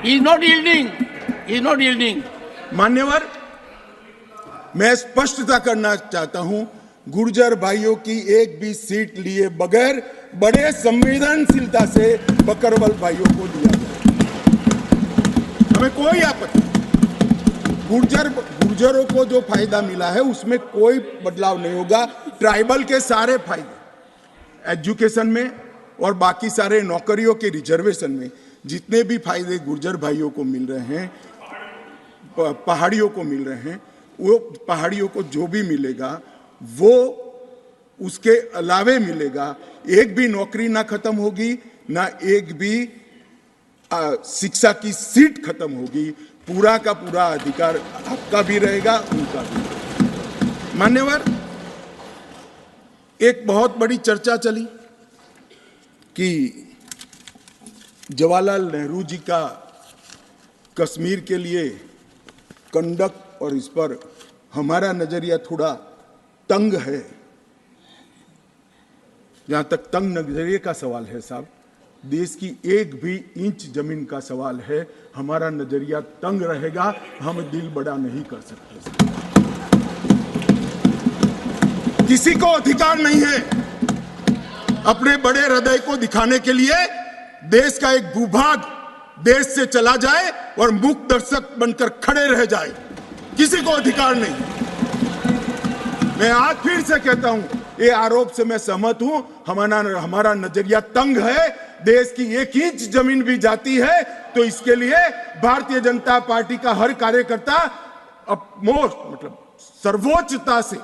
He is not yielding. He is not yielding. मान्यवर, मैं स्पष्टता करना चाहता हूं, गुर्जर भाइयों की एक भी सीट लिए बगैर बड़े संवेदनशीलता से बकरवाल भाइयों को दिया जाए, हमें कोई आपत्ति। गुर्जरों को जो फायदा मिला है उसमें कोई बदलाव नहीं होगा। ट्राइबल के सारे फायदे एजुकेशन में और बाकी सारे नौकरियों के रिजर्वेशन में जितने भी फायदे गुर्जर भाइयों को मिल रहे हैं, पहाड़ियों को मिल रहे हैं, वो पहाड़ियों को जो भी मिलेगा वो उसके अलावे मिलेगा। एक भी नौकरी ना खत्म होगी, ना एक भी शिक्षा की सीट खत्म होगी। पूरा का पूरा अधिकार आपका भी रहेगा, उनका भी। मान्यवर, एक बहुत बड़ी चर्चा चली कि जवाहरलाल नेहरू जी का कश्मीर के लिए कंडक्ट और इस पर हमारा नजरिया थोड़ा तंग है। जहां तक तंग नजरिए का सवाल है साहब, देश की एक भी इंच जमीन का सवाल है, हमारा नजरिया तंग रहेगा, हम दिल बड़ा नहीं कर सकते। किसी को अधिकार नहीं है अपने बड़े हृदय को दिखाने के लिए देश का एक भूभाग देश से चला जाए और मूक दर्शक बनकर खड़े रह जाए, किसी को अधिकार नहीं। मैं आज फिर से कहता हूं, ये आरोप से मैं सहमत हूं, हमारा नजरिया तंग है। देश की एक इंच जमीन भी जाती है तो इसके लिए भारतीय जनता पार्टी का हर कार्यकर्ता सर्वोच्चता से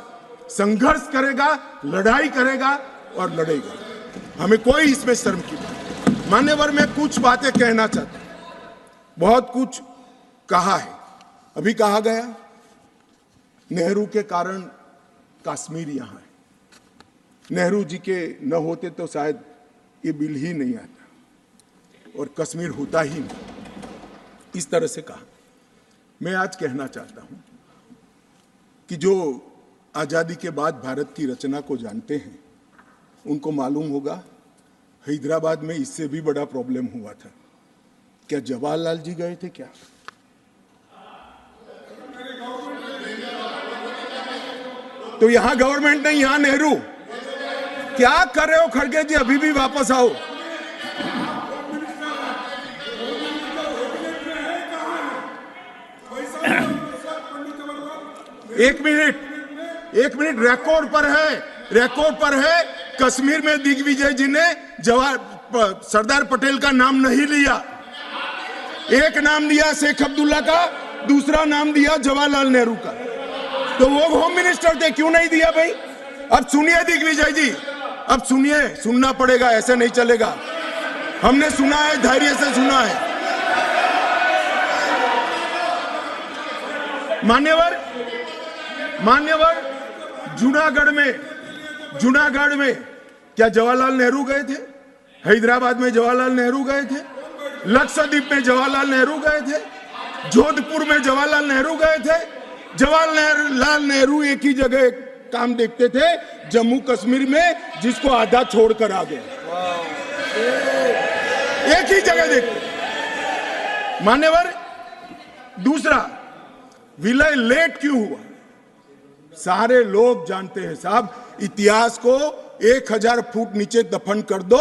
संघर्ष करेगा, लड़ाई करेगा और लड़ेगा। हमें कोई इसमें शर्म की बात नहीं। मान्यवर, मैं कुछ बातें कहना चाहता हूं, बहुत कुछ कहा है, अभी कहा गया नेहरू के कारण कश्मीर यहां है, नेहरू जी के न होते तो शायद ये बिल ही नहीं आता और कश्मीर होता ही नहीं, इस तरह से कहा। मैं आज कहना चाहता हूं कि जो आजादी के बाद भारत की रचना को जानते हैं उनको मालूम होगा हैदराबाद में इससे भी बड़ा प्रॉब्लम हुआ था। क्या जवाहरलाल जी गए थे क्या? तो यहां गवर्नमेंट नहीं, यहां नेहरू। क्या कर रहे हो खड़गे जी, अभी भी वापस आओ। एक मिनट, रिकॉर्ड पर है, कश्मीर में दिग्विजय जी ने सरदार पटेल का नाम नहीं लिया। एक नाम दिया शेख अब्दुल्ला का, दूसरा नाम दिया जवाहरलाल नेहरू का। तो वो होम मिनिस्टर थे, क्यों नहीं दिया भाई? अब सुनिए दिग्विजय जी, अब सुनिए, सुनना पड़ेगा, ऐसे नहीं चलेगा। हमने सुना है, धैर्य से सुना है। मान्यवर, जूनागढ़ में क्या जवाहरलाल नेहरू गए थे? हैदराबाद में जवाहरलाल नेहरू गए थे, लक्षद्वीप में जवाहरलाल नेहरू गए थे, जोधपुर में जवाहरलाल नेहरू गए थे। जवाहरलाल नेहरू एक ही जगह काम देखते थे, जम्मू कश्मीर में, जिसको आधा छोड़कर आ गए। एक ही जगह देखते। मान्यवर, दूसरा, विलय लेट क्यों हुआ? सारे लोग जानते हैं साहब, इतिहास को 1000 फुट नीचे दफन कर दो,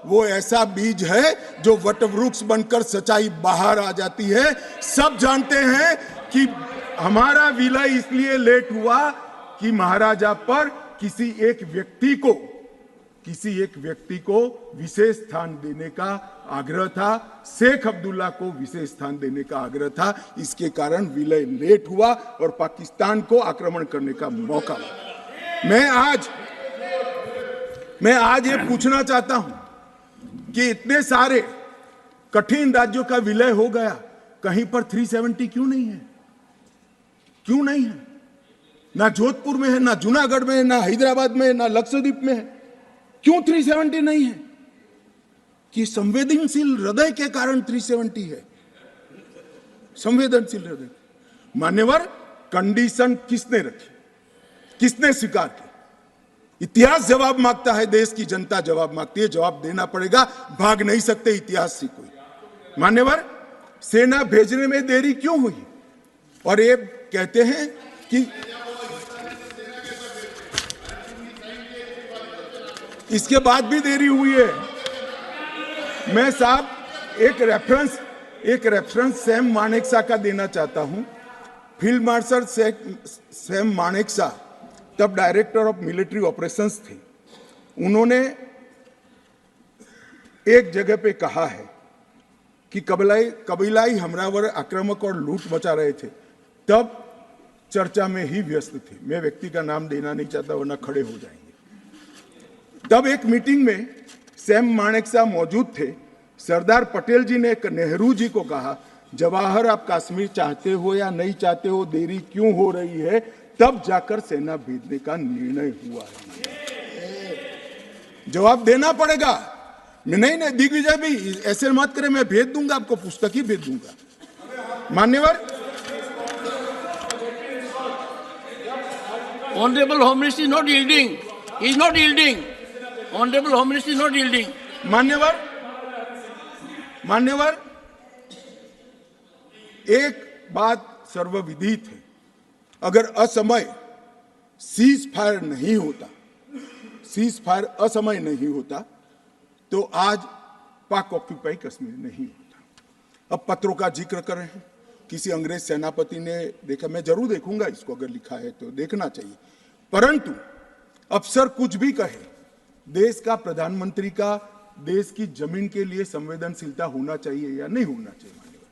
वो ऐसा बीज है जो वटवृक्ष बनकर सच्चाई बाहर आ जाती है। सब जानते हैं कि हमारा विलय इसलिए लेट हुआ कि महाराजा पर किसी एक व्यक्ति को किसी एक व्यक्ति को विशेष स्थान देने का आग्रह था, शेख अब्दुल्ला को विशेष स्थान देने का आग्रह था। इसके कारण विलय लेट हुआ और पाकिस्तान को आक्रमण करने का मौका मिला। मैं आज ये पूछना चाहता हूं कि इतने सारे कठिन राज्यों का विलय हो गया, कहीं पर 370 क्यों नहीं है? क्यों नहीं है? ना जोधपुर में है, ना जूनागढ़ में है, ना हैदराबाद में है, ना लक्षद्वीप में है। क्यों 370 नहीं है? कि संवेदनशील हृदय के कारण 370 है। संवेदनशील हृदय। मान्यवर, कंडीशन किसने रखी? किसने स्वीकार की? इतिहास जवाब मांगता है, देश की जनता जवाब मांगती है। जवाब देना पड़ेगा, भाग नहीं सकते इतिहास से कोई। मान्यवर, सेना भेजने में देरी क्यों हुई? और ये कहते हैं कि इसके बाद भी देरी हुई है। मैं साहब एक रेफरेंस सैम मानेकशॉ का देना चाहता हूं। फील्ड मार्शल सैम मानेकशॉ तब डायरेक्टर ऑफ मिलिट्री ऑपरेशंस थे। उन्होंने एक जगह पे कहा है कि कबीलाई हमलावर आक्रामक और लूट मचा रहे थे, तब चर्चा में ही व्यस्त थे। मैं व्यक्ति का नाम देना नहीं चाहता वरना खड़े हो जाएंगे। तब एक मीटिंग में सैम मानेकशॉ मौजूद थे। सरदार पटेल जी ने नेहरू जी को कहा, जवाहर आप कश्मीर चाहते हो या नहीं चाहते हो, देरी क्यों हो रही है? तब जाकर सेना भेजने का निर्णय हुआ है। जवाब देना पड़ेगा। नहीं दिग्विजय भी ऐसे मत करे, मैं भेज दूंगा आपको, पुस्तक ही भेज दूंगा। मान्यवर, Honorable Home Minister is not yielding. He is not yielding. Honorable Home Minister is not yielding. मान्यवर, एक बात सर्वविदित है, अगर असमय सीज फायर असमय नहीं होता तो आज पाक ऑक्यूपाई कश्मीर नहीं होता। अब पत्रों का जिक्र कर रहे हैं, किसी अंग्रेज सेनापति ने देखा, मैं जरूर देखूंगा इसको, अगर लिखा है तो देखना चाहिए। परंतु अफसर कुछ भी कहे, देश का प्रधानमंत्री का देश की जमीन के लिए संवेदनशीलता होना चाहिए या नहीं होना चाहिए? मान्यवर,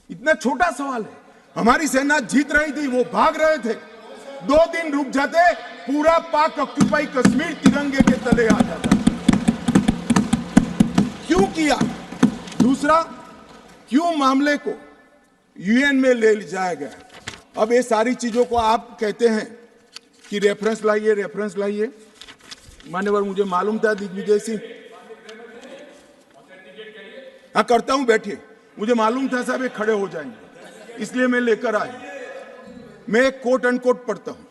इतना छोटा सवाल है। हमारी सेना जीत रही थी, वो भाग रहे थे। 2 दिन रुक जाते, पूरा पाक ऑक्यूपाई कश्मीर तिरंगे के तले आ जाता। क्यों किया? दूसरा, क्यों मामले को यूएन में ले जाया गया? अब ये सारी चीजों को आप कहते हैं कि रेफरेंस लाइए। मान्यवर, मुझे मालूम था दिग्विजय सिंह, हाँ करता हूं, बैठिए। मुझे मालूम था साहब ये खड़े हो जाएंगे, इसलिए मैं लेकर आया। मैं एक कोट अनकोट पढ़ता हूं।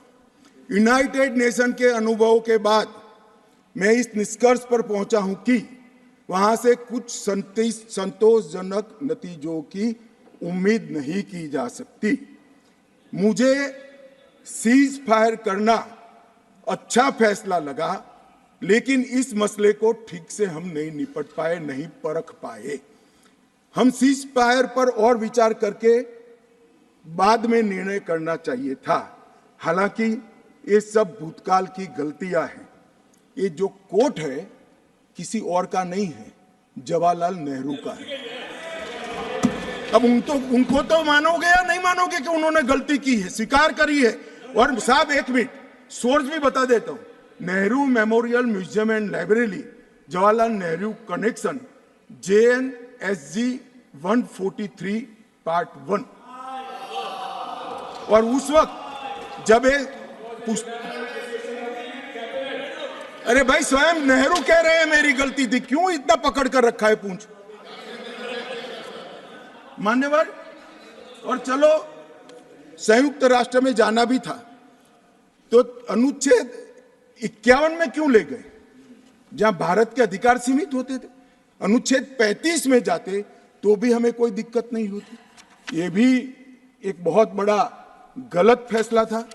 यूनाइटेड नेशन के अनुभवों के बाद मैं इस निष्कर्ष पर पहुंचा हूं कि वहां से कुछ संतोषजनक नतीजों की उम्मीद नहीं की जा सकती। मुझे सीज फायर करना अच्छा फैसला लगा, लेकिन इस मसले को ठीक से हम नहीं निपट पाए, नहीं परख पाए। हम सीज फायर पर और विचार करके बाद में निर्णय करना चाहिए था। हालांकि ये सब भूतकाल की गलतियां हैं। ये जो कोट है किसी और का नहीं है, जवाहरलाल नेहरू का है। अब उनको तो मानोगे या नहीं मानोगे कि उन्होंने गलती की है, स्वीकार करी है। और साहब एक मिनट, सोर्स भी बता देता हूं। Nehru memorial museum and library, Jawaharlal Nehru connection, JNSG 143 part 1। और उस वक्त जब अरे भाई, स्वयं नेहरू कह रहे हैं मेरी गलती थी, क्यों इतना पकड़ कर रखा है पूंछ? मान्यवर, और चलो संयुक्त राष्ट्र में जाना भी था तो अनुच्छेद 51 में क्यों ले गए, जहां भारत के अधिकार सीमित होते थे? अनुच्छेद 35 में जाते तो भी हमें कोई दिक्कत नहीं होती। ये भी एक बहुत बड़ा गलत फैसला था।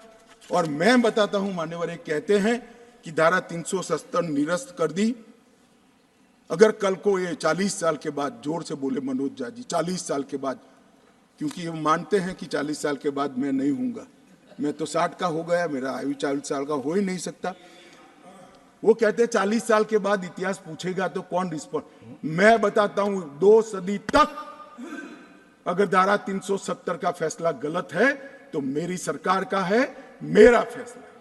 और मैं बताता हूं मान्यवर, एक कहते हैं कि धारा 370 निरस्त कर दी। अगर कल को ये 40 साल के बाद, जोर से बोले मनोज झा जी, 40 साल के बाद, क्योंकि वो मानते हैं कि 40 साल के बाद मैं नहीं हूंगा, मैं तो 60 का हो गया, मेरा आयु 40 साल का हो ही नहीं सकता। वो कहते हैं 40 साल के बाद इतिहास पूछेगा तो कौन रिस्पॉन्ड। मैं बताता हूं 2 सदी तक अगर धारा 370 का फैसला गलत है तो मेरी सरकार का है, मेरा फैसला है।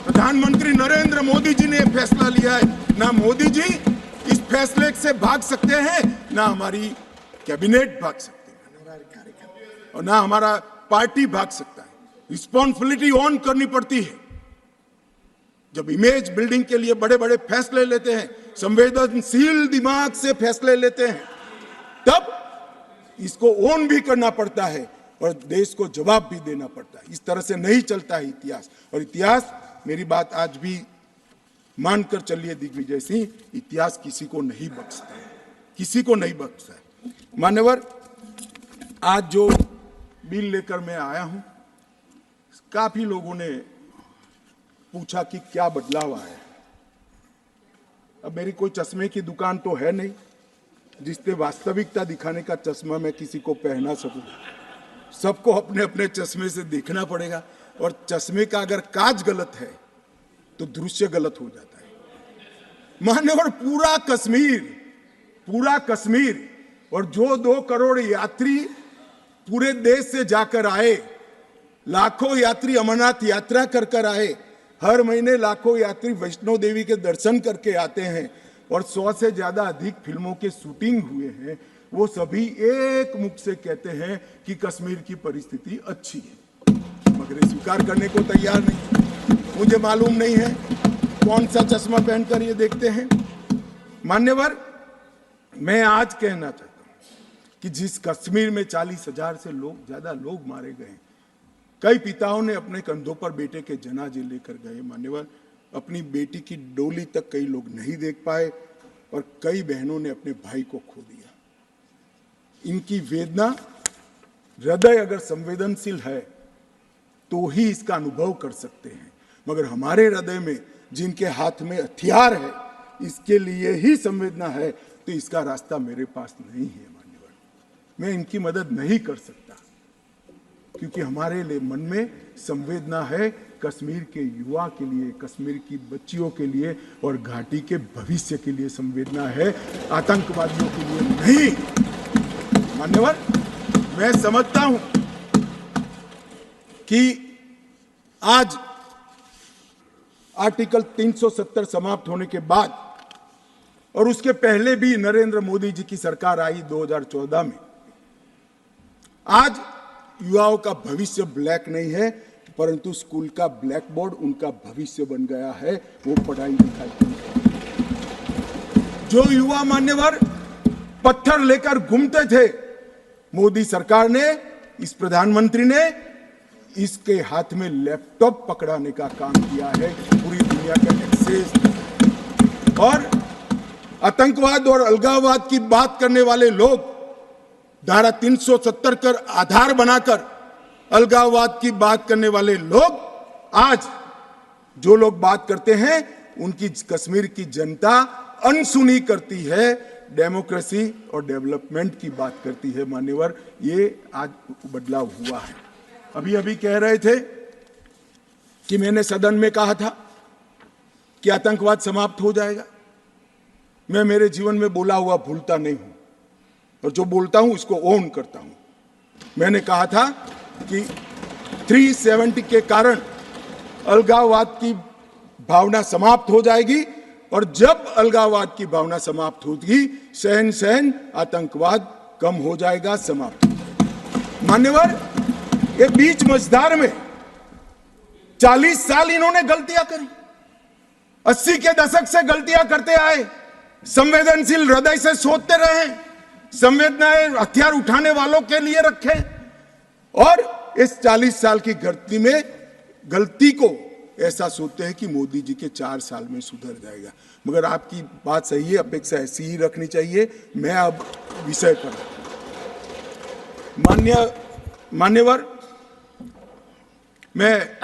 प्रधानमंत्री नरेंद्र मोदी जी ने फैसला लिया है। ना मोदी जी इस फैसले से भाग सकते हैं, ना हमारी कैबिनेट भाग सकते हैं, और ना हमारा पार्टी भाग सकता है। रिस्पॉन्सिबिलिटी ऑन करनी पड़ती है। जब इमेज बिल्डिंग के लिए बड़े बड़े फैसले लेते हैं, संवेदनशील दिमाग से फैसले लेते हैं, तब इसको ओन भी करना पड़ता है और देश को जवाब भी देना पड़ता है। इस तरह से नहीं चलता है इतिहास। और इतिहास, मेरी बात आज भी मानकर चलिए दिग्विजय सिंह, इतिहास किसी को नहीं बख्शता है, किसी को नहीं बख्शता है। मान्यवर, आज जो बिल लेकर मैं आया हूं, काफी लोगों ने पूछा कि क्या बदलाव आया है। अब मेरी कोई चश्मे की दुकान तो है नहीं जिससे वास्तविकता दिखाने का चश्मा मैं किसी को पहना सकूं। सबको अपने अपने चश्मे से देखना पड़ेगा, और चश्मे का अगर कांच गलत है तो दृश्य गलत हो जाता है। मान्यवर, पूरा कश्मीर और जो 2 करोड़ यात्री पूरे देश से जाकर आए, लाखों यात्री अमरनाथ यात्रा कर आए, हर महीने लाखों यात्री वैष्णो देवी के दर्शन करके आते हैं, और 100 से ज्यादा अधिक फिल्मों के शूटिंग हुए हैं, वो सभी एक मुख से कहते हैं कि कश्मीर की परिस्थिति अच्छी है, मगर स्वीकार करने को तैयार नहीं। मुझे मालूम नहीं है कौन सा चश्मा पहनकर ये देखते हैं। मान्यवर, मैं आज कहना चाहता हूं कि जिस कश्मीर में 40,000 से ज्यादा लोग मारे गए, कई पिताओं ने अपने कंधों पर बेटे के जनाजे लेकर गए। मान्यवर, अपनी बेटी की डोली तक कई लोग नहीं देख पाए, और कई बहनों ने अपने भाई को खो दिया। इनकी वेदना, हृदय अगर संवेदनशील है तो ही इसका अनुभव कर सकते हैं, मगर हमारे हृदय में जिनके हाथ में हथियार है, इसके लिए ही संवेदना है, तो इसका रास्ता मेरे पास नहीं है। मान्यवर, मैं इनकी मदद नहीं कर सकता, क्योंकि हमारे लिए मन में संवेदना है कश्मीर के युवा के लिए, कश्मीर की बच्चियों के लिए, और घाटी के भविष्य के लिए संवेदना है, आतंकवादियों के लिए नहीं। मान्यवर, मैं समझता हूं कि आज आर्टिकल 370 समाप्त होने के बाद, और उसके पहले भी नरेंद्र मोदी जी की सरकार आई 2014 में, आज युवाओं का भविष्य ब्लैक नहीं है, परंतु स्कूल का ब्लैक बोर्ड उनका भविष्य बन गया है। वो पढ़ाई लिखाई, जो युवा मान्यवर पत्थर लेकर घूमते थे, मोदी सरकार ने, इस प्रधानमंत्री ने इसके हाथ में लैपटॉप पकड़ाने का काम किया है। पूरी दुनिया का एक्सेस, और आतंकवाद और अलगाववाद की बात करने वाले लोग धारा 370 कर आधार बनाकर अलगाववाद की बात करने वाले लोग, आज जो लोग बात करते हैं, उनकी कश्मीर की जनता अनसुनी करती है, डेमोक्रेसी और डेवलपमेंट की बात करती है। मान्यवर, ये आज बदलाव हुआ है। अभी अभी कह रहे थे कि मैंने सदन में कहा था कि आतंकवाद समाप्त हो जाएगा। मैं मेरे जीवन में बोला हुआ भूलता नहीं हूं, और जो बोलता हूं उसको ओन करता हूं। मैंने कहा था कि 370 के कारण अलगाववाद की भावना समाप्त हो जाएगी, और जब अलगाववाद की भावना समाप्त होगी, सहन सहन आतंकवाद कम हो जाएगा, समाप्त हो जाएगा। मान्यवर, ये बीच मझधार में 40 साल इन्होंने गलतियां करी, 80 के दशक से गलतियां करते आए, संवेदनशील हृदय से सोचते रहे, संवेदनाएं हथियार उठाने वालों के लिए रखे, और इस 40 साल की गलती को ऐसा सोचते हैं कि मोदी जी के 4 साल में सुधर जाएगा। मगर आपकी बात सही है, अपेक्षा ऐसी ही रखनी चाहिए। मैं अब विषय पर, मान्यवर, मैं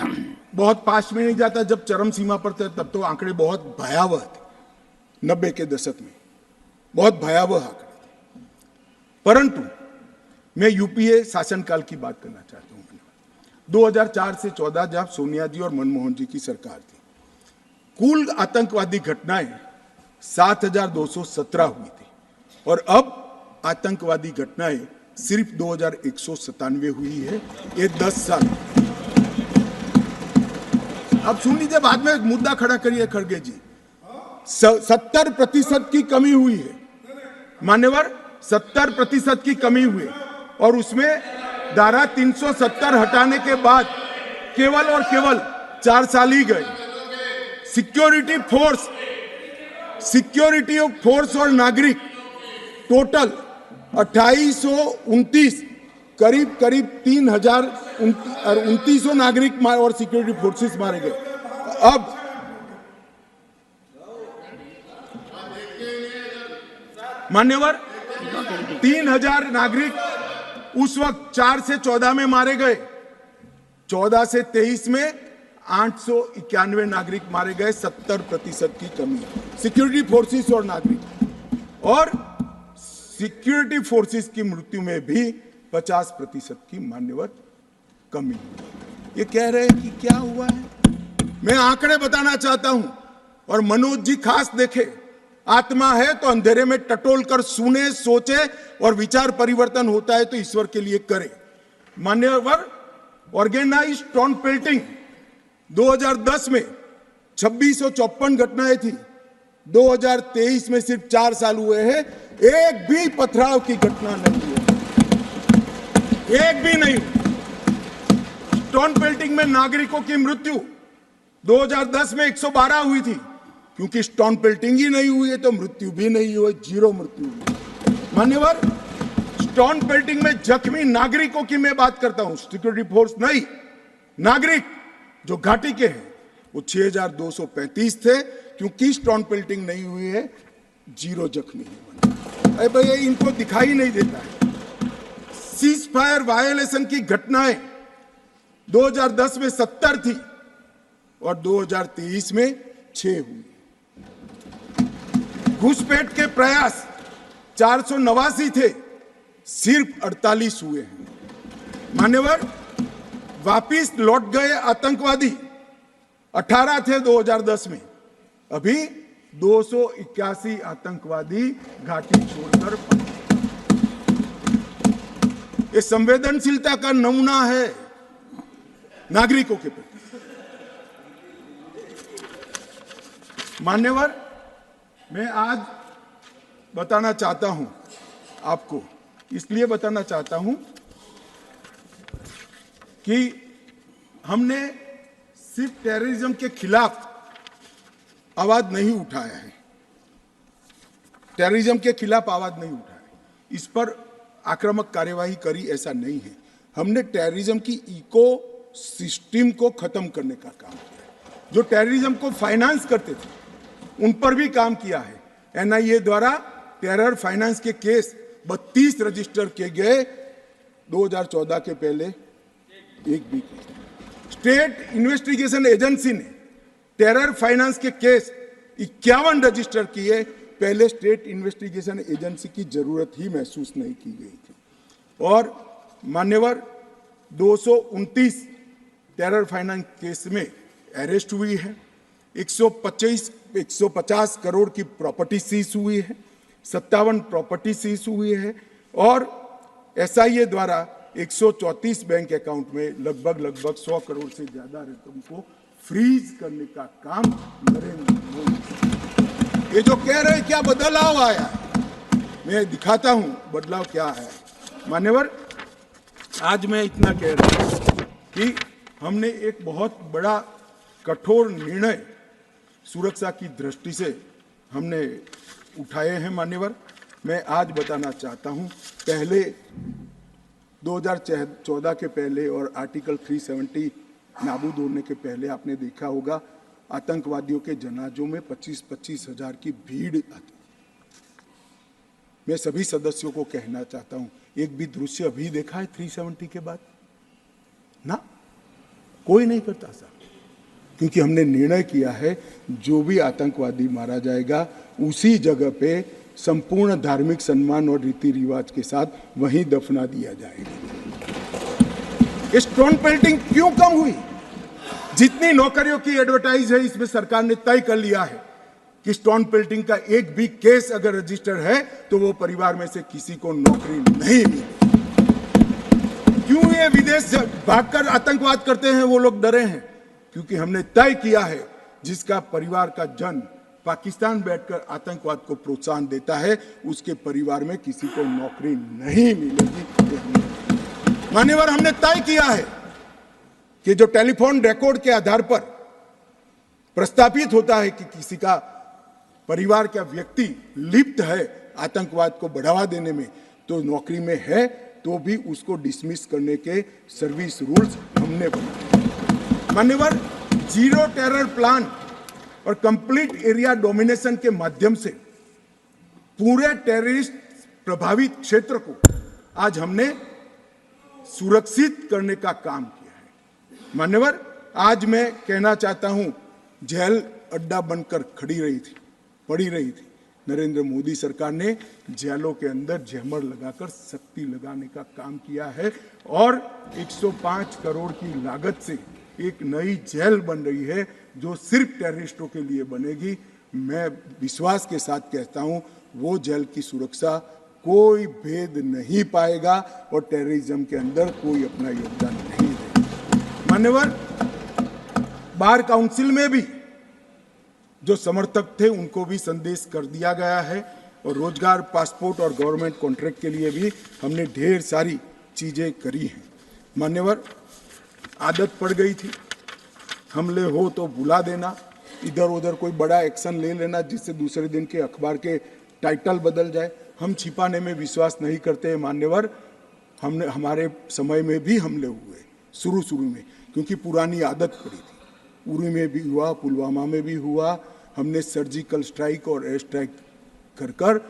बहुत पास में नहीं जाता। जब चरम सीमा पर थे तब तो आंकड़े बहुत भयावह थे, 90 के दशक में बहुत भयावह आंकड़े थे, परंतु मैं यूपीए शासनकाल की बात करना चाहता हूं। 2004 से 14 जब सोनिया जी और मनमोहन जी की सरकार थी, कुल आतंकवादी घटनाएं 7,217 हुई थी और अब आतंकवादी घटनाएं सिर्फ 2,197 हुई है। ये 10 साल। अब सुन लीजिए, बाद में एक मुद्दा खड़ा करिए खड़गे जी। 70% की कमी हुई है मान्यवर, 70% की कमी हुई और उसमें धारा 370 हटाने के बाद केवल और केवल 4 साल ही गए। सिक्योरिटी फोर्स और नागरिक टोटल 2829, करीब 3,2900 नागरिक और सिक्योरिटी फोर्सेस मारे गए। अब मान्यवर 3,000 नागरिक उस वक्त 4 से 14 में मारे गए, 14 से 23 में 891 नागरिक मारे गए। 70% की कमी सिक्योरिटी फोर्सेस और नागरिक, और सिक्योरिटी फोर्सेस की मृत्यु में भी 50% की मान्यवर कमी। ये कह रहे हैं कि क्या हुआ है। मैं आंकड़े बताना चाहता हूं और मनोज जी खास देखे। आत्मा है तो अंधेरे में टटोल कर सुने, सोचे और विचार परिवर्तन होता है तो ईश्वर के लिए करे। मान्यवर, ऑर्गेनाइज्ड स्टोन पेल्टिंग 2010 में 2654 घटनाएं थी, 2023 में सिर्फ 4 साल हुए हैं, एक भी पथराव की घटना नहीं हुई, एक भी नहीं। स्टोन पेल्टिंग में नागरिकों की मृत्यु 2010 में 112 हुई थी, क्योंकि स्टोन पेल्टिंग ही नहीं हुई है तो मृत्यु भी नहीं हुई, 0 मृत्यु हुई। मान्यवर, स्टोन पेल्टिंग में जख्मी नागरिकों की मैं बात करता हूं, सिक्योरिटी फोर्स नहीं, नागरिक जो घाटी के हैं वो 6,235 थे, क्योंकि स्टोन पेल्टिंग नहीं हुई है, 0 जख्मी है। अरे भैया, इनको दिखाई नहीं देता है। सीज फायर वायोलेशन की घटनाएं 2010 में 70 थी और 2023 में 6 हुई। घुसपैठ के प्रयास 489 थे, सिर्फ 48 हुए हैं। मान्यवर, वापिस लौट गए आतंकवादी 18 थे 2010 में, अभी 281 आतंकवादी घाटी छोड़कर। ये संवेदनशीलता का नमूना है नागरिकों के प्रति। मान्यवर, मैं आज बताना चाहता हूं आपको, इसलिए बताना चाहता हूं कि हमने सिर्फ टेररिज्म के खिलाफ आवाज नहीं उठाया है, टेररिज्म के खिलाफ आवाज नहीं उठाया, इस पर आक्रामक कार्यवाही करी, ऐसा नहीं है। हमने टेररिज्म की इको सिस्टम को खत्म करने का काम किया। जो टेररिज्म को फाइनेंस करते थे उन पर भी काम किया है। एनआईए द्वारा टेरर फाइनेंस के केस 32 रजिस्टर किए गए, 2014 के पहले एक भी केस। स्टेट इन्वेस्टिगेशन एजेंसी ने टेरर फाइनेंस के केस 51 रजिस्टर किए, पहले स्टेट इन्वेस्टिगेशन एजेंसी की जरूरत ही महसूस नहीं की गई थी। और मान्यवर, 229 टेरर फाइनेंस केस में अरेस्ट हुई है, 150 करोड़ की प्रॉपर्टी सीज हुई है, 57 प्रॉपर्टी सीज हुई है, और एसआईए द्वारा 134 बैंक अकाउंट में लगभग 100 करोड़ से ज्यादा रकम को फ्रीज करने का काम नरेंद्र मोदी। ये जो कह रहे हैं क्या बदलाव आया, मैं दिखाता हूं बदलाव क्या है। मान्यवर, आज मैं इतना कह रहा हूं कि हमने एक बहुत बड़ा कठोर निर्णय सुरक्षा की दृष्टि से हमने उठाए हैं। मान्यवर, मैं आज बताना चाहता हूं, पहले 2014 के पहले और आर्टिकल 370 नाबूद होने के पहले आपने देखा होगा आतंकवादियों के जनाजों में 25-25 हजार की भीड़ आती। मैं सभी सदस्यों को कहना चाहता हूं, एक भी दृश्य अभी देखा है 370 के बाद? ना, कोई नहीं करता साहब, क्योंकि हमने निर्णय किया है जो भी आतंकवादी मारा जाएगा उसी जगह पे संपूर्ण धार्मिक सम्मान और रीति रिवाज के साथ वहीं दफना दिया जाएगा। स्टोन पेल्टिंग क्यों कम हुई? जितनी नौकरियों की एडवर्टाइज है इसमें सरकार ने तय कर लिया है कि स्टोन पेल्टिंग का एक भी केस अगर रजिस्टर है तो वो परिवार में से किसी को नौकरी नहीं मिली। क्यों ये विदेश भागकर आतंकवाद करते हैं? वो लोग डरे हैं क्योंकि हमने तय किया है जिसका परिवार का जन पाकिस्तान बैठकर आतंकवाद को प्रोत्साहन देता है उसके परिवार में किसी को नौकरी नहीं मिलेगी। मान्यवर, हमने तय किया है कि जो टेलीफोन रिकॉर्ड के आधार पर प्रस्तावित होता है कि किसी का परिवार का व्यक्ति लिप्त है आतंकवाद को बढ़ावा देने में, तो नौकरी में है तो भी उसको डिसमिस करने के सर्विस रूल्स हमने बनाए। मान्यवर, जीरो टेरर प्लान और कंप्लीट एरिया डोमिनेशन के माध्यम से पूरे टेररिस्ट प्रभावित क्षेत्र को आज हमने सुरक्षित करने का काम किया है। मान्यवर, आज मैं कहना चाहता हूं, जेल अड्डा बनकर पड़ी रही थी। नरेंद्र मोदी सरकार ने जेलों के अंदर जैमर लगाकर सख्ती लगाने का काम किया है और 105 करोड़ की लागत से एक नई जेल बन रही है जो सिर्फ टेररिस्टों के लिए बनेगी। मैं विश्वास के साथ कहता हूं, वो जेल की सुरक्षा कोई भेद नहीं पाएगा और टेररिज्म के अंदर कोई अपना योगदान नहीं देगा। मान्यवर, बार काउंसिल में भी जो समर्थक थे उनको भी संदेश कर दिया गया है और रोजगार, पासपोर्ट और गवर्नमेंट कॉन्ट्रैक्ट के लिए भी हमने ढेर सारी चीजें करी हैं। मान्यवर, आदत पड़ गई थी हमले हो तो बुला देना, इधर उधर कोई बड़ा एक्शन ले लेना जिससे दूसरे दिन के अखबार के टाइटल बदल जाए। हम छिपाने में विश्वास नहीं करते हैं। मान्यवर, हमारे समय में भी हमले हुए शुरू में, क्योंकि पुरानी आदत पड़ी थी। उरी में भी हुआ, पुलवामा में भी हुआ। हमने सर्जिकल स्ट्राइक और एयर स्ट्राइक कर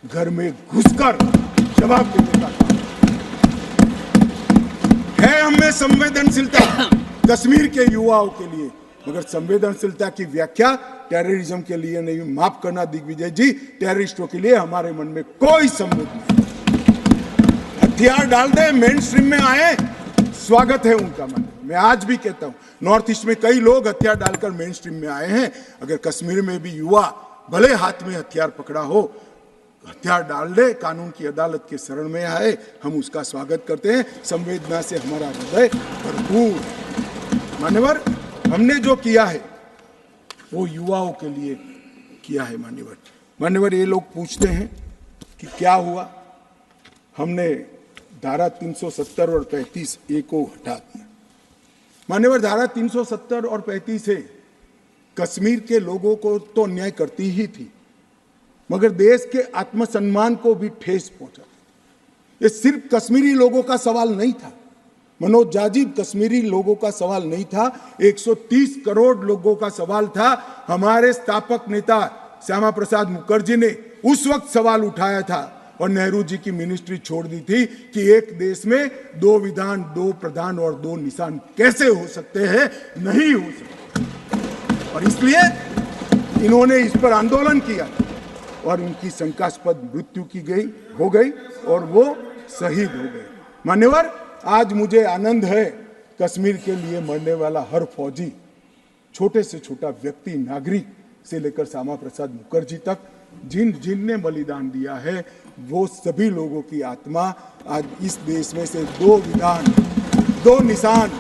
घर में घुसकर जवाब देने का काम है। हमें संवेदनशीलता कश्मीर के युवाओं के लिए, मगर संवेदनशीलता की व्याख्या टेररिज्म के लिए नहीं। माफ करना दिग्विजय जी, टेररिस्टों के लिए हमारे मन में कोई संवेदना नहीं। हथियार डाल दे, मेन स्ट्रीम में आए, स्वागत है उनका। मन मैं आज भी कहता हूं, नॉर्थ ईस्ट में कई लोग हथियार डालकर मेन स्ट्रीम में आए हैं। अगर कश्मीर में भी युवा भले हाथ में हथियार पकड़ा हो, हथियार डाल दे, कानून की अदालत के शरण में आए, हम उसका स्वागत करते हैं। संवेदना से हमारा हृदय भरपूर। मान्यवर, हमने जो किया है वो युवाओं के लिए किया है। मान्यवर, ये लोग पूछते हैं कि क्या हुआ। हमने धारा 370 और 35A को हटा दिया। मान्यवर, धारा 370 और 35 से कश्मीर के लोगों को तो अन्याय करती ही थी, मगर देश के आत्मसम्मान को भी ठेस पहुंचा। ये सिर्फ कश्मीरी लोगों का सवाल नहीं था, मनोज जाजिब कश्मीरी लोगों का सवाल नहीं था, 130 करोड़ लोगों का सवाल था। हमारे स्थापक नेता श्यामा प्रसाद मुखर्जी ने उस वक्त सवाल उठाया था और नेहरू जी की मिनिस्ट्री छोड़ दी थी कि एक देश में 2 विधान, 2 प्रधान और 2 निशान कैसे हो सकते हैं? नहीं हो सकते। और इसलिए इन्होंने इस पर आंदोलन किया और उनकी शंकास्पद मृत्यु हो गई और वो शहीद हो गए। मान्यवर, आज मुझे आनंद है, कश्मीर के लिए मरने वाला हर फौजी, छोटे से छोटा व्यक्ति, नागरिक से लेकर श्यामा प्रसाद मुखर्जी तक, जिनने बलिदान दिया है, वो सभी लोगों की आत्मा आज इस देश में से 2 विधान, 2 निशान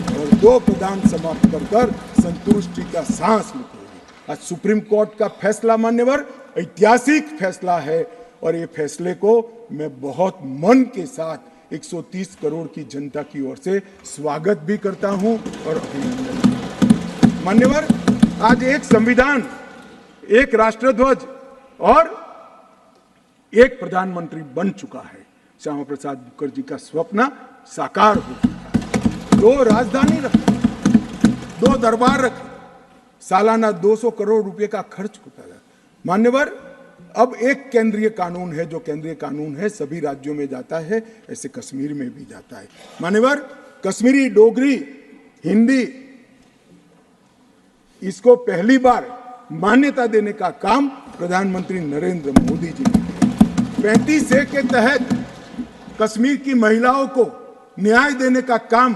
और 2 प्रधान समाप्त कर संतुष्टि का सांस लेगी। आज सुप्रीम कोर्ट का फैसला मान्यवर ऐतिहासिक फैसला है और ये फैसले को मैं बहुत मन के साथ 130 करोड़ की जनता की ओर से स्वागत भी करता हूं और अभिनंदन। मान्यवर, आज एक संविधान, एक राष्ट्रध्वज और एक प्रधानमंत्री बन चुका है। श्यामा प्रसाद मुखर्जी का स्वप्न साकार हो चुका है। 2 राजधानी रखी, 2 दरबार रखे, सालाना 200 करोड़ रुपए का खर्च होता है। मान्यवर, अब एक केंद्रीय कानून है, जो केंद्रीय कानून है सभी राज्यों में जाता है, ऐसे कश्मीर में भी जाता है। मान्यवर, कश्मीरी, डोगरी, हिंदी, इसको पहली बार मान्यता देने का काम प्रधानमंत्री नरेंद्र मोदी जी ने किया। 35A के तहत कश्मीर की महिलाओं को न्याय देने का काम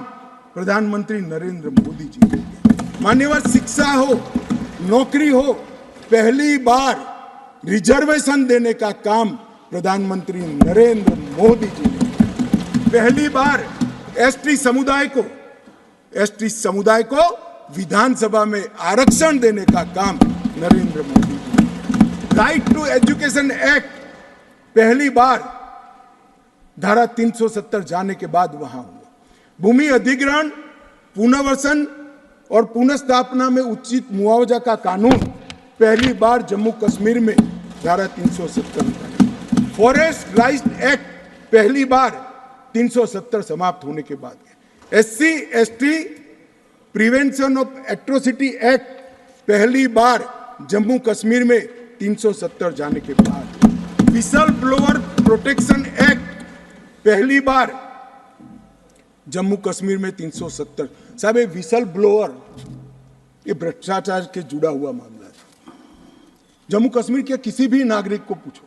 प्रधानमंत्री नरेंद्र मोदी जी ने किया। मान्यवर शिक्षा हो, नौकरी हो, पहली बार रिजर्वेशन देने का काम प्रधानमंत्री नरेंद्र मोदी जी ने, पहली बार एसटी समुदाय को विधानसभा में आरक्षण देने का काम नरेंद्र मोदी जी ने, राइट टू एजुकेशन एक्ट पहली बार धारा 370 जाने के बाद वहां हुआ, भूमि अधिग्रहण, पुनर्वसन और पुनर्स्थापना में उचित मुआवजा का कानून पहली बार जम्मू कश्मीर में धारा 370 निकाली, फॉरेस्ट राइट्स एक्ट पहली बार 370 समाप्त होने के बाद, SC ST prevention of atrocity act पहली बार जम्मू कश्मीर में 370 जाने के बाद, विसल ब्लोअर प्रोटेक्शन एक्ट पहली बार जम्मू कश्मीर में 370। साहब, ये विसल ब्लोअर ये भ्रष्टाचार के जुड़ा हुआ मामला है। जम्मू कश्मीर के किसी भी नागरिक को पूछो,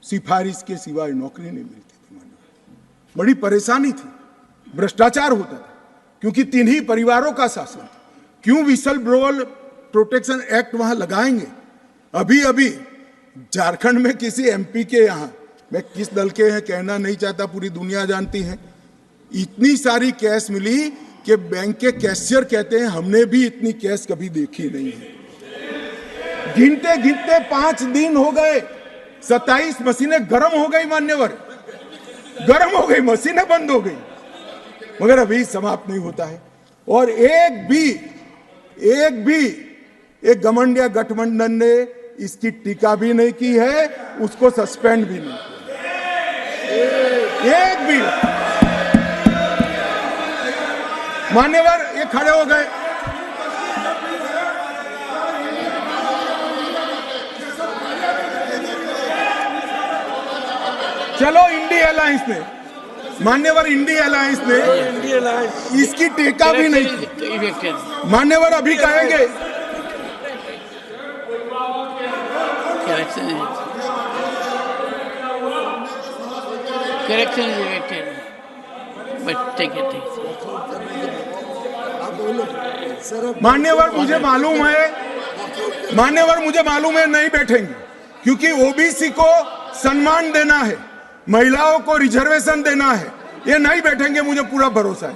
सिफारिश के सिवाय नौकरी नहीं मिलती थी, बड़ी परेशानी थी, भ्रष्टाचार होता था क्योंकि 3 ही परिवारों का शासन था। क्यों विसल ब्लोअर प्रोटेक्शन एक्ट वहां लगाएंगे? अभी अभी झारखंड में किसी MP के यहां, मैं किस दल के हैं कहना नहीं चाहता, पूरी दुनिया जानती है, इतनी सारी कैश मिली कि बैंक के कैशियर कहते हैं हमने भी इतनी कैश कभी देखी नहीं है। गिनते गिनते 5 दिन हो गए, 27 मशीनें गर्म हो गई, मान्यवर गर्म हो गई, मशीनें बंद हो गई, मगर अभी समाप्त नहीं होता है। और एक घमंडिया गठबंधन ने इसकी टीका भी नहीं की है, उसको सस्पेंड भी नहीं किया, एक भी। मान्यवर ये खड़े हो गए, चलो इंडिया अलायंस ने, मान्यवर इंडिया अलायंस ने इसकी टीका भी नहीं की। मान्यवर अभी कहेंगे correction is elected, but take it. मान्यवर मुझे मालूम है नहीं बैठेंगे, क्योंकि ओबीसी को सम्मान देना है, महिलाओं को रिजर्वेशन देना है, ये नहीं बैठेंगे, मुझे पूरा भरोसा है।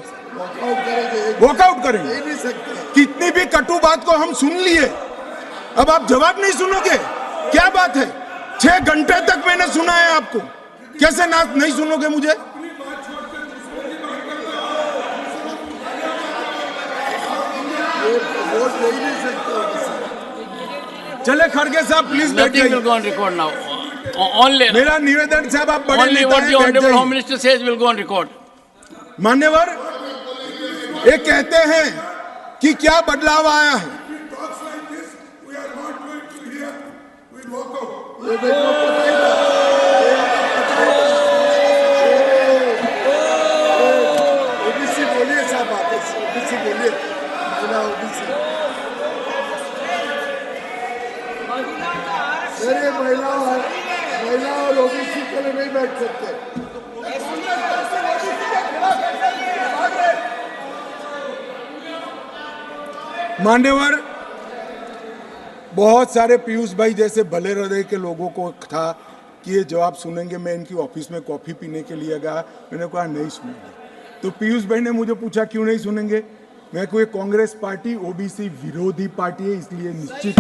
वॉकआउट करेंगे, कितनी भी कटु बात को हम सुन लिए, अब आप जवाब नहीं सुनोगे, क्या बात है? 6 घंटे तक मैंने सुना है आपको, कैसे ना नहीं सुनोगे मुझे? चले खड़गे साहब प्लीज बैठ जाइए। Will go on record now. Only मेरा निवेदन साहब, आप बड़े नेता what हैं, the honorable बैठ Home जाइए। Minister says will go on record. मान्यवर ये कहते हैं कि क्या बदलाव आया है? ओबीसी बोलिए साहब, ओबीसी बोलिए, ओबीसी महिला और ओबीसी के लिए नहीं बैठ सकते। मान्यवर, बहुत सारे पीयूष भाई जैसे भले हृदय के लोगों को था कि ये जवाब सुनेंगे, मैं इनकी ऑफिस में कॉफी पीने के लिए गया, मैंने कहा नहीं सुनेंगे। तो पीयूष भाई ने मुझे पूछा क्यों नहीं सुनेंगे, मैं कोई कांग्रेस पार्टी ओबीसी विरोधी पार्टी है, इसलिए निश्चित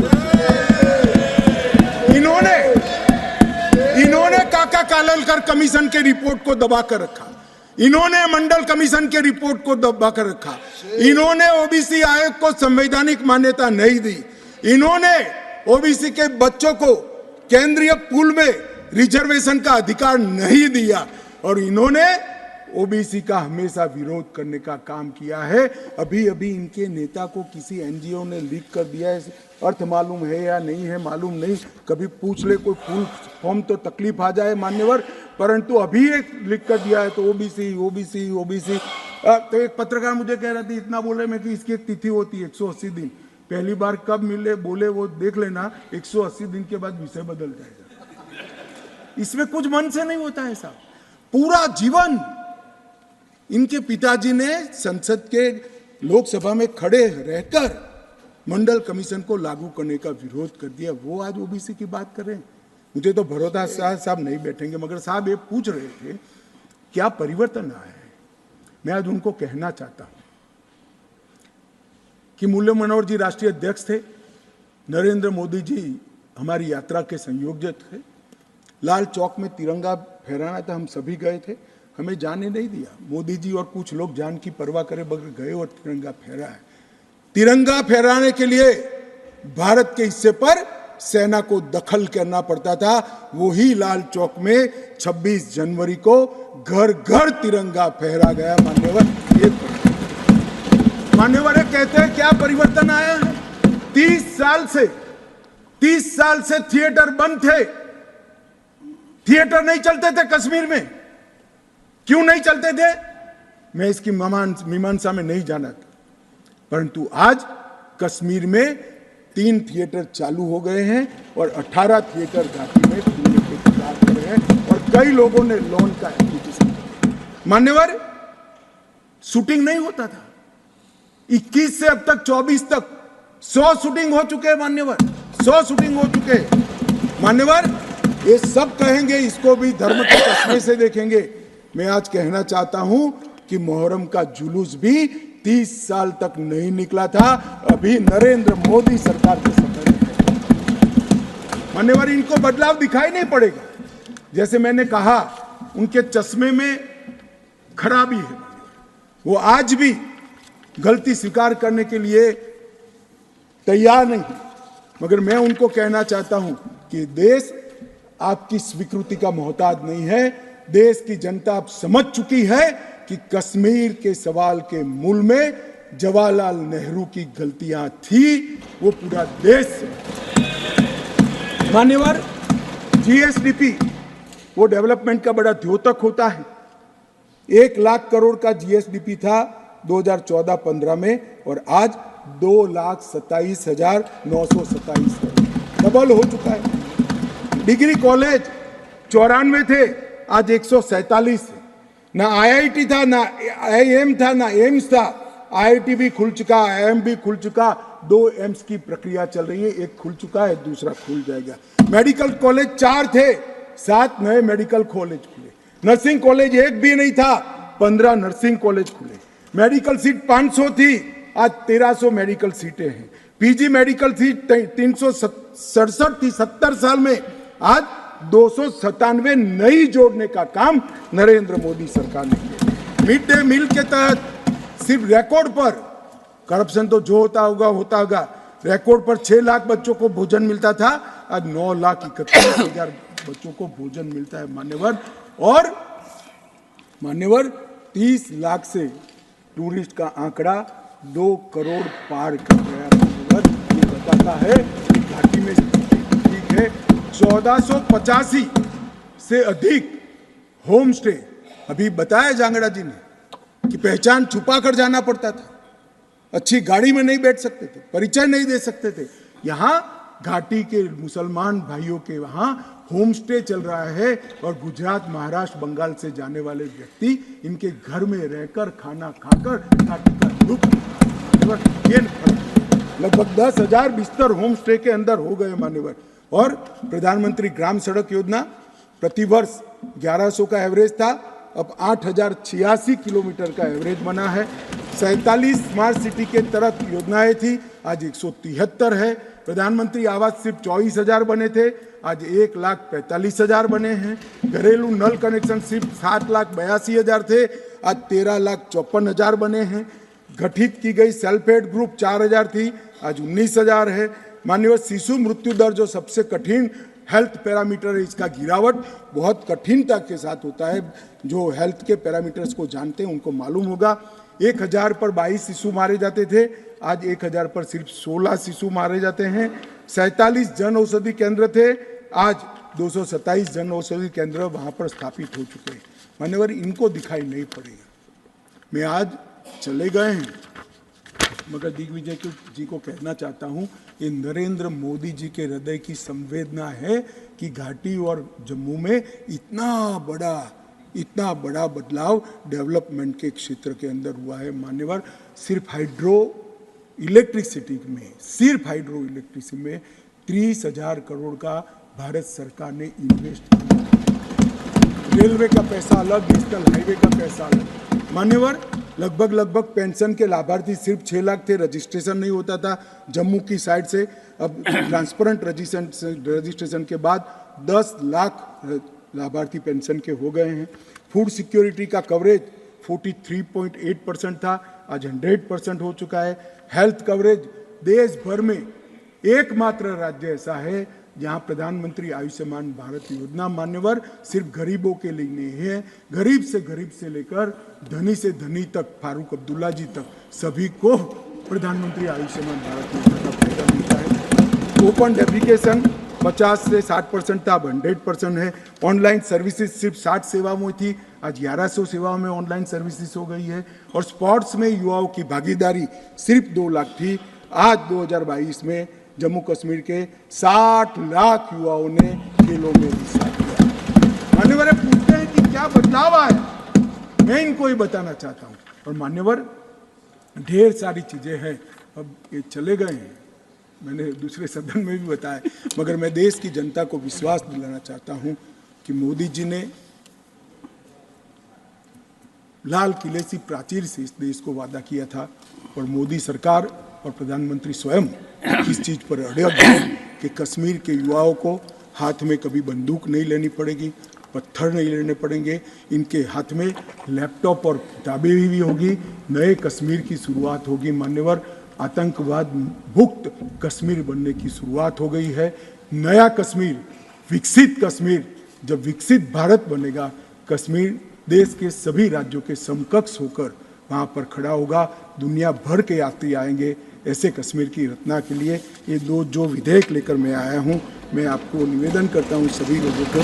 इन्होंने काका काललकर कमीशन के रिपोर्ट को दबा कर रखा, इन्होंने मंडल कमीशन के रिपोर्ट को दबा कर रखा, इन्होंने ओबीसी आयोग को संवैधानिक मान्यता नहीं दी, इन्होंने ओबीसी के बच्चों को केंद्रीय पूल में रिजर्वेशन का अधिकार नहीं दिया, और इन्होंने ओबीसी का हमेशा विरोध करने का काम किया है। अभी अभी इनके नेता को किसी एनजीओ ने लीक कर दिया है, अर्थ मालूम है या नहीं है मालूम नहीं, कभी पूछ ले कोई फुल फॉर्म तो तकलीफ आ जाए मान्यवर, परंतु अभी एक लीक कर दिया है तो ओबीसी ओबीसी ओबीसी। तो एक पत्रकार मुझे कह रहा था, इतना बोले मैं कि इसकी एक तिथि होती है 180 दिन, पहली बार कब मिले बोले वो देख लेना, 180 दिन के बाद विषय बदल जाएगा। इसमें कुछ मन से नहीं होता है साहब। पूरा जीवन इनके पिताजी ने संसद के लोकसभा में खड़े रहकर मंडल कमीशन को लागू करने का विरोध कर दिया, वो आज ओबीसी की बात कर रहे हैं। मुझे तो भरोसा साहब नहीं बैठेंगे, मगर साहब ये पूछ रहे थे क्या परिवर्तन आया है। मैं आज उनको कहना चाहता हूं कि मुरली मनोहर जी राष्ट्रीय अध्यक्ष थे, नरेंद्र मोदी जी हमारी यात्रा के संयोजक थे। लाल चौक में तिरंगा फहराना था, हम सभी गए थे, हमें जाने नहीं दिया। मोदी जी और कुछ लोग जान की परवाह करे बगैर गए और तिरंगा फहरा है। तिरंगा फहराने के लिए भारत के हिस्से पर सेना को दखल करना पड़ता था। वही लाल चौक में 26 जनवरी को घर घर तिरंगा फहरा गया। मान्यवर कहते हैं क्या परिवर्तन आया है। 30 साल से थिएटर बंद थे, थिएटर नहीं चलते थे कश्मीर में। क्यों नहीं चलते थे, मैं इसकी मीमांसा में नहीं जाना था, परंतु आज कश्मीर में 3 थिएटर चालू हो गए हैं और 18 थिएटर घाटी में खुलने के इंतजार कर रहे हैं और कई लोगों ने लोन का एप्लीकेशन किया। मान्यवर शूटिंग नहीं होता था, 21 से अब तक 24 तक 100 शूटिंग हो चुके हैं। मान्यवर 100 शूटिंग हो चुके हैं। मान्यवर ये सब कहेंगे, इसको भी धर्म के चश्मे से देखेंगे। मैं आज कहना चाहता हूं कि मुहर्रम का जुलूस भी 30 साल तक नहीं निकला था, अभी नरेंद्र मोदी सरकार के समय में। मान्यवर इनको बदलाव दिखाई नहीं पड़ेगा। जैसे मैंने कहा उनके चश्मे में खराबी है, वो आज भी गलती स्वीकार करने के लिए तैयार नहीं है। मगर मैं उनको कहना चाहता हूं कि देश आपकी स्वीकृति का मोहताज नहीं है। देश की जनता अब समझ चुकी है कि कश्मीर के सवाल के मूल में जवाहरलाल नेहरू की गलतियां थी, वो पूरा देश। मान्यवर जीएसडीपी वो डेवलपमेंट का बड़ा द्योतक होता है। 1 लाख करोड़ का जीएसडीपी था 2014-15 में और आज 2,27,927 करोड़, डबल हो चुका है। डिग्री कॉलेज 94 थे, आज 147 है। ना आईआईटी था, ना आईएम था, ना एम्स था। आईआईटी भी खुल चुका, आईएम भी खुल चुका, 2 एम्स की प्रक्रिया चल रही है, एक खुल चुका है, दूसरा खुल जाएगा। मेडिकल कॉलेज 4 थे, 7 नए मेडिकल कॉलेज खुले। नर्सिंग कॉलेज 1 भी नहीं था, 15 नर्सिंग कॉलेज खुले। मेडिकल सीट 500 थी, आज 1300 मेडिकल सीटें हैं। पीजी मेडिकल सीट 367 थी 70 साल में, आज 297 नई जोड़ने का काम नरेंद्र मोदी सरकार ने किया। मिड डे मील के तहत सिर्फ रिकॉर्ड पर, करप्शन तो जो होता होगा, रिकॉर्ड पर 6 लाख बच्चों को भोजन मिलता था, आज 9,31,000 बच्चों को भोजन मिलता है। मान्यवर 30 लाख से टूरिस्ट का आंकड़ा 2 करोड़ पार कर गया। मान्यवर ये बताता है कि घाटी में ठीक है। 1485 से अधिक होम स्टे, अभी बताया जांगड़ा जी ने कि पहचान छुपा कर जाना पड़ता था, अच्छी गाड़ी में नहीं बैठ सकते थे, परिचय नहीं दे सकते थे। यहाँ घाटी के मुसलमान भाइयों के वहाँ होम स्टे चल रहा है और गुजरात, महाराष्ट्र, बंगाल से जाने वाले व्यक्ति इनके घर में रहकर खाना खाकर घाटी का लुत्फ लगभग 10,000 बिस्तर होम स्टे के अंदर हो गए। मान्यवर और प्रधानमंत्री ग्राम सड़क योजना प्रतिवर्ष 1100 का एवरेज था, अब 8,086 किलोमीटर का एवरेज बना है। 47 स्मार्ट सिटी के तहत योजनाएं थी, आज 173 है। प्रधानमंत्री आवास सिर्फ 24,000 बने थे, आज 1,45,000 बने हैं। घरेलू नल कनेक्शन सिर्फ 7,82,000 थे, आज 13,54,000 बने हैं। गठित की गई सेल्फ हेल्प ग्रुप 4,000 थी, आज 19,000 है। माननीय शिशु मृत्यु दर जो सबसे कठिन हेल्थ पैरामीटर है, इसका गिरावट बहुत कठिनता के साथ होता है। जो हेल्थ के पैरामीटर्स को जानते हैं उनको मालूम होगा। 1,000 पर 22 शिशु मारे जाते थे, आज 1,000 पर सिर्फ 16 शिशु मारे जाते हैं। 47 जन औषधि केंद्र थे, आज 227 जन औषधि केंद्र वहाँ पर स्थापित हो चुके हैं। मान्यवर इनको दिखाई नहीं पड़ेगा। मैं आज चले गए हैं, मगर दिग्विजय जी को कहना चाहता हूं, ये नरेंद्र मोदी जी के हृदय की संवेदना है कि घाटी और जम्मू में इतना बड़ा इतना बड़ा बदलाव डेवलपमेंट के क्षेत्र के अंदर हुआ है मान्यवर। सिर्फ हाइड्रो इलेक्ट्रिसिटी में 30,000 करोड़ का भारत सरकार ने इन्वेस्ट किया। रेलवे का पैसा अलग, नेशनल हाईवे का पैसा अलग। मान्यवर, लगभग पेंशन के लाभार्थी सिर्फ 6 लाख थे, रजिस्ट्रेशन नहीं होता था जम्मू की साइड से। अब ट्रांसपेरेंट रजिस्ट्रेशन के बाद 10 लाख लाभार्थी पेंशन के हो गए हैं। फूड सिक्योरिटी का कवरेज 43.8% था, आज 100% हो चुका है। हेल्थ कवरेज देश भर में एकमात्र राज्य ऐसा है जहां प्रधानमंत्री आयुष्मान भारत योजना मान्यवर सिर्फ गरीबों के लिए नहीं है, गरीब से लेकर धनी से धनी तक, फारूक अब्दुल्ला जी तक, सभी को प्रधानमंत्री आयुष्मान भारत योजना का फायदा मिलता है। ओपन एप्लीकेशन 50 से 60% था, अब 100% है। ऑनलाइन सर्विसेज सिर्फ 60 सेवाओं में थी, आज 1100 सेवाओं में ऑनलाइन सर्विसेज हो गई है। और स्पोर्ट्स में युवाओं की भागीदारी सिर्फ 2 लाख थी, आज 2022 में जम्मू कश्मीर के 60 लाख युवाओं ने खेलों में हिस्सा लिया। मान्यवर पूछते हैं कि क्या बदलाव आया, मैं इनको ही बताना चाहता हूँ। और मान्यवर ढेर सारी चीजें हैं, अब ये चले गए हैं, मैंने दूसरे सदन में भी बताया, मगर मैं देश की जनता को विश्वास दिलाना चाहता हूं कि मोदी जी ने लाल किले सी प्राचीर से इस देश को वादा किया था, और मोदी सरकार और प्रधानमंत्री स्वयं इस चीज पर अड़ग हैं कि कश्मीर के युवाओं को हाथ में कभी बंदूक नहीं लेनी पड़ेगी, पत्थर नहीं लेने पड़ेंगे, इनके हाथ में लैपटॉप और किताबें भी होगी, नए कश्मीर की शुरुआत होगी। मान्यवर, आतंकवाद मुक्त कश्मीर बनने की शुरुआत हो गई है। नया कश्मीर, विकसित कश्मीर, जब विकसित भारत बनेगा, कश्मीर देश के सभी राज्यों के समकक्ष होकर वहाँ पर खड़ा होगा। दुनिया भर के यात्री आएंगे ऐसे कश्मीर की रचना के लिए। ये जो विधेयक लेकर मैं आया हूँ, मैं आपको निवेदन करता हूँ सभी लोगों को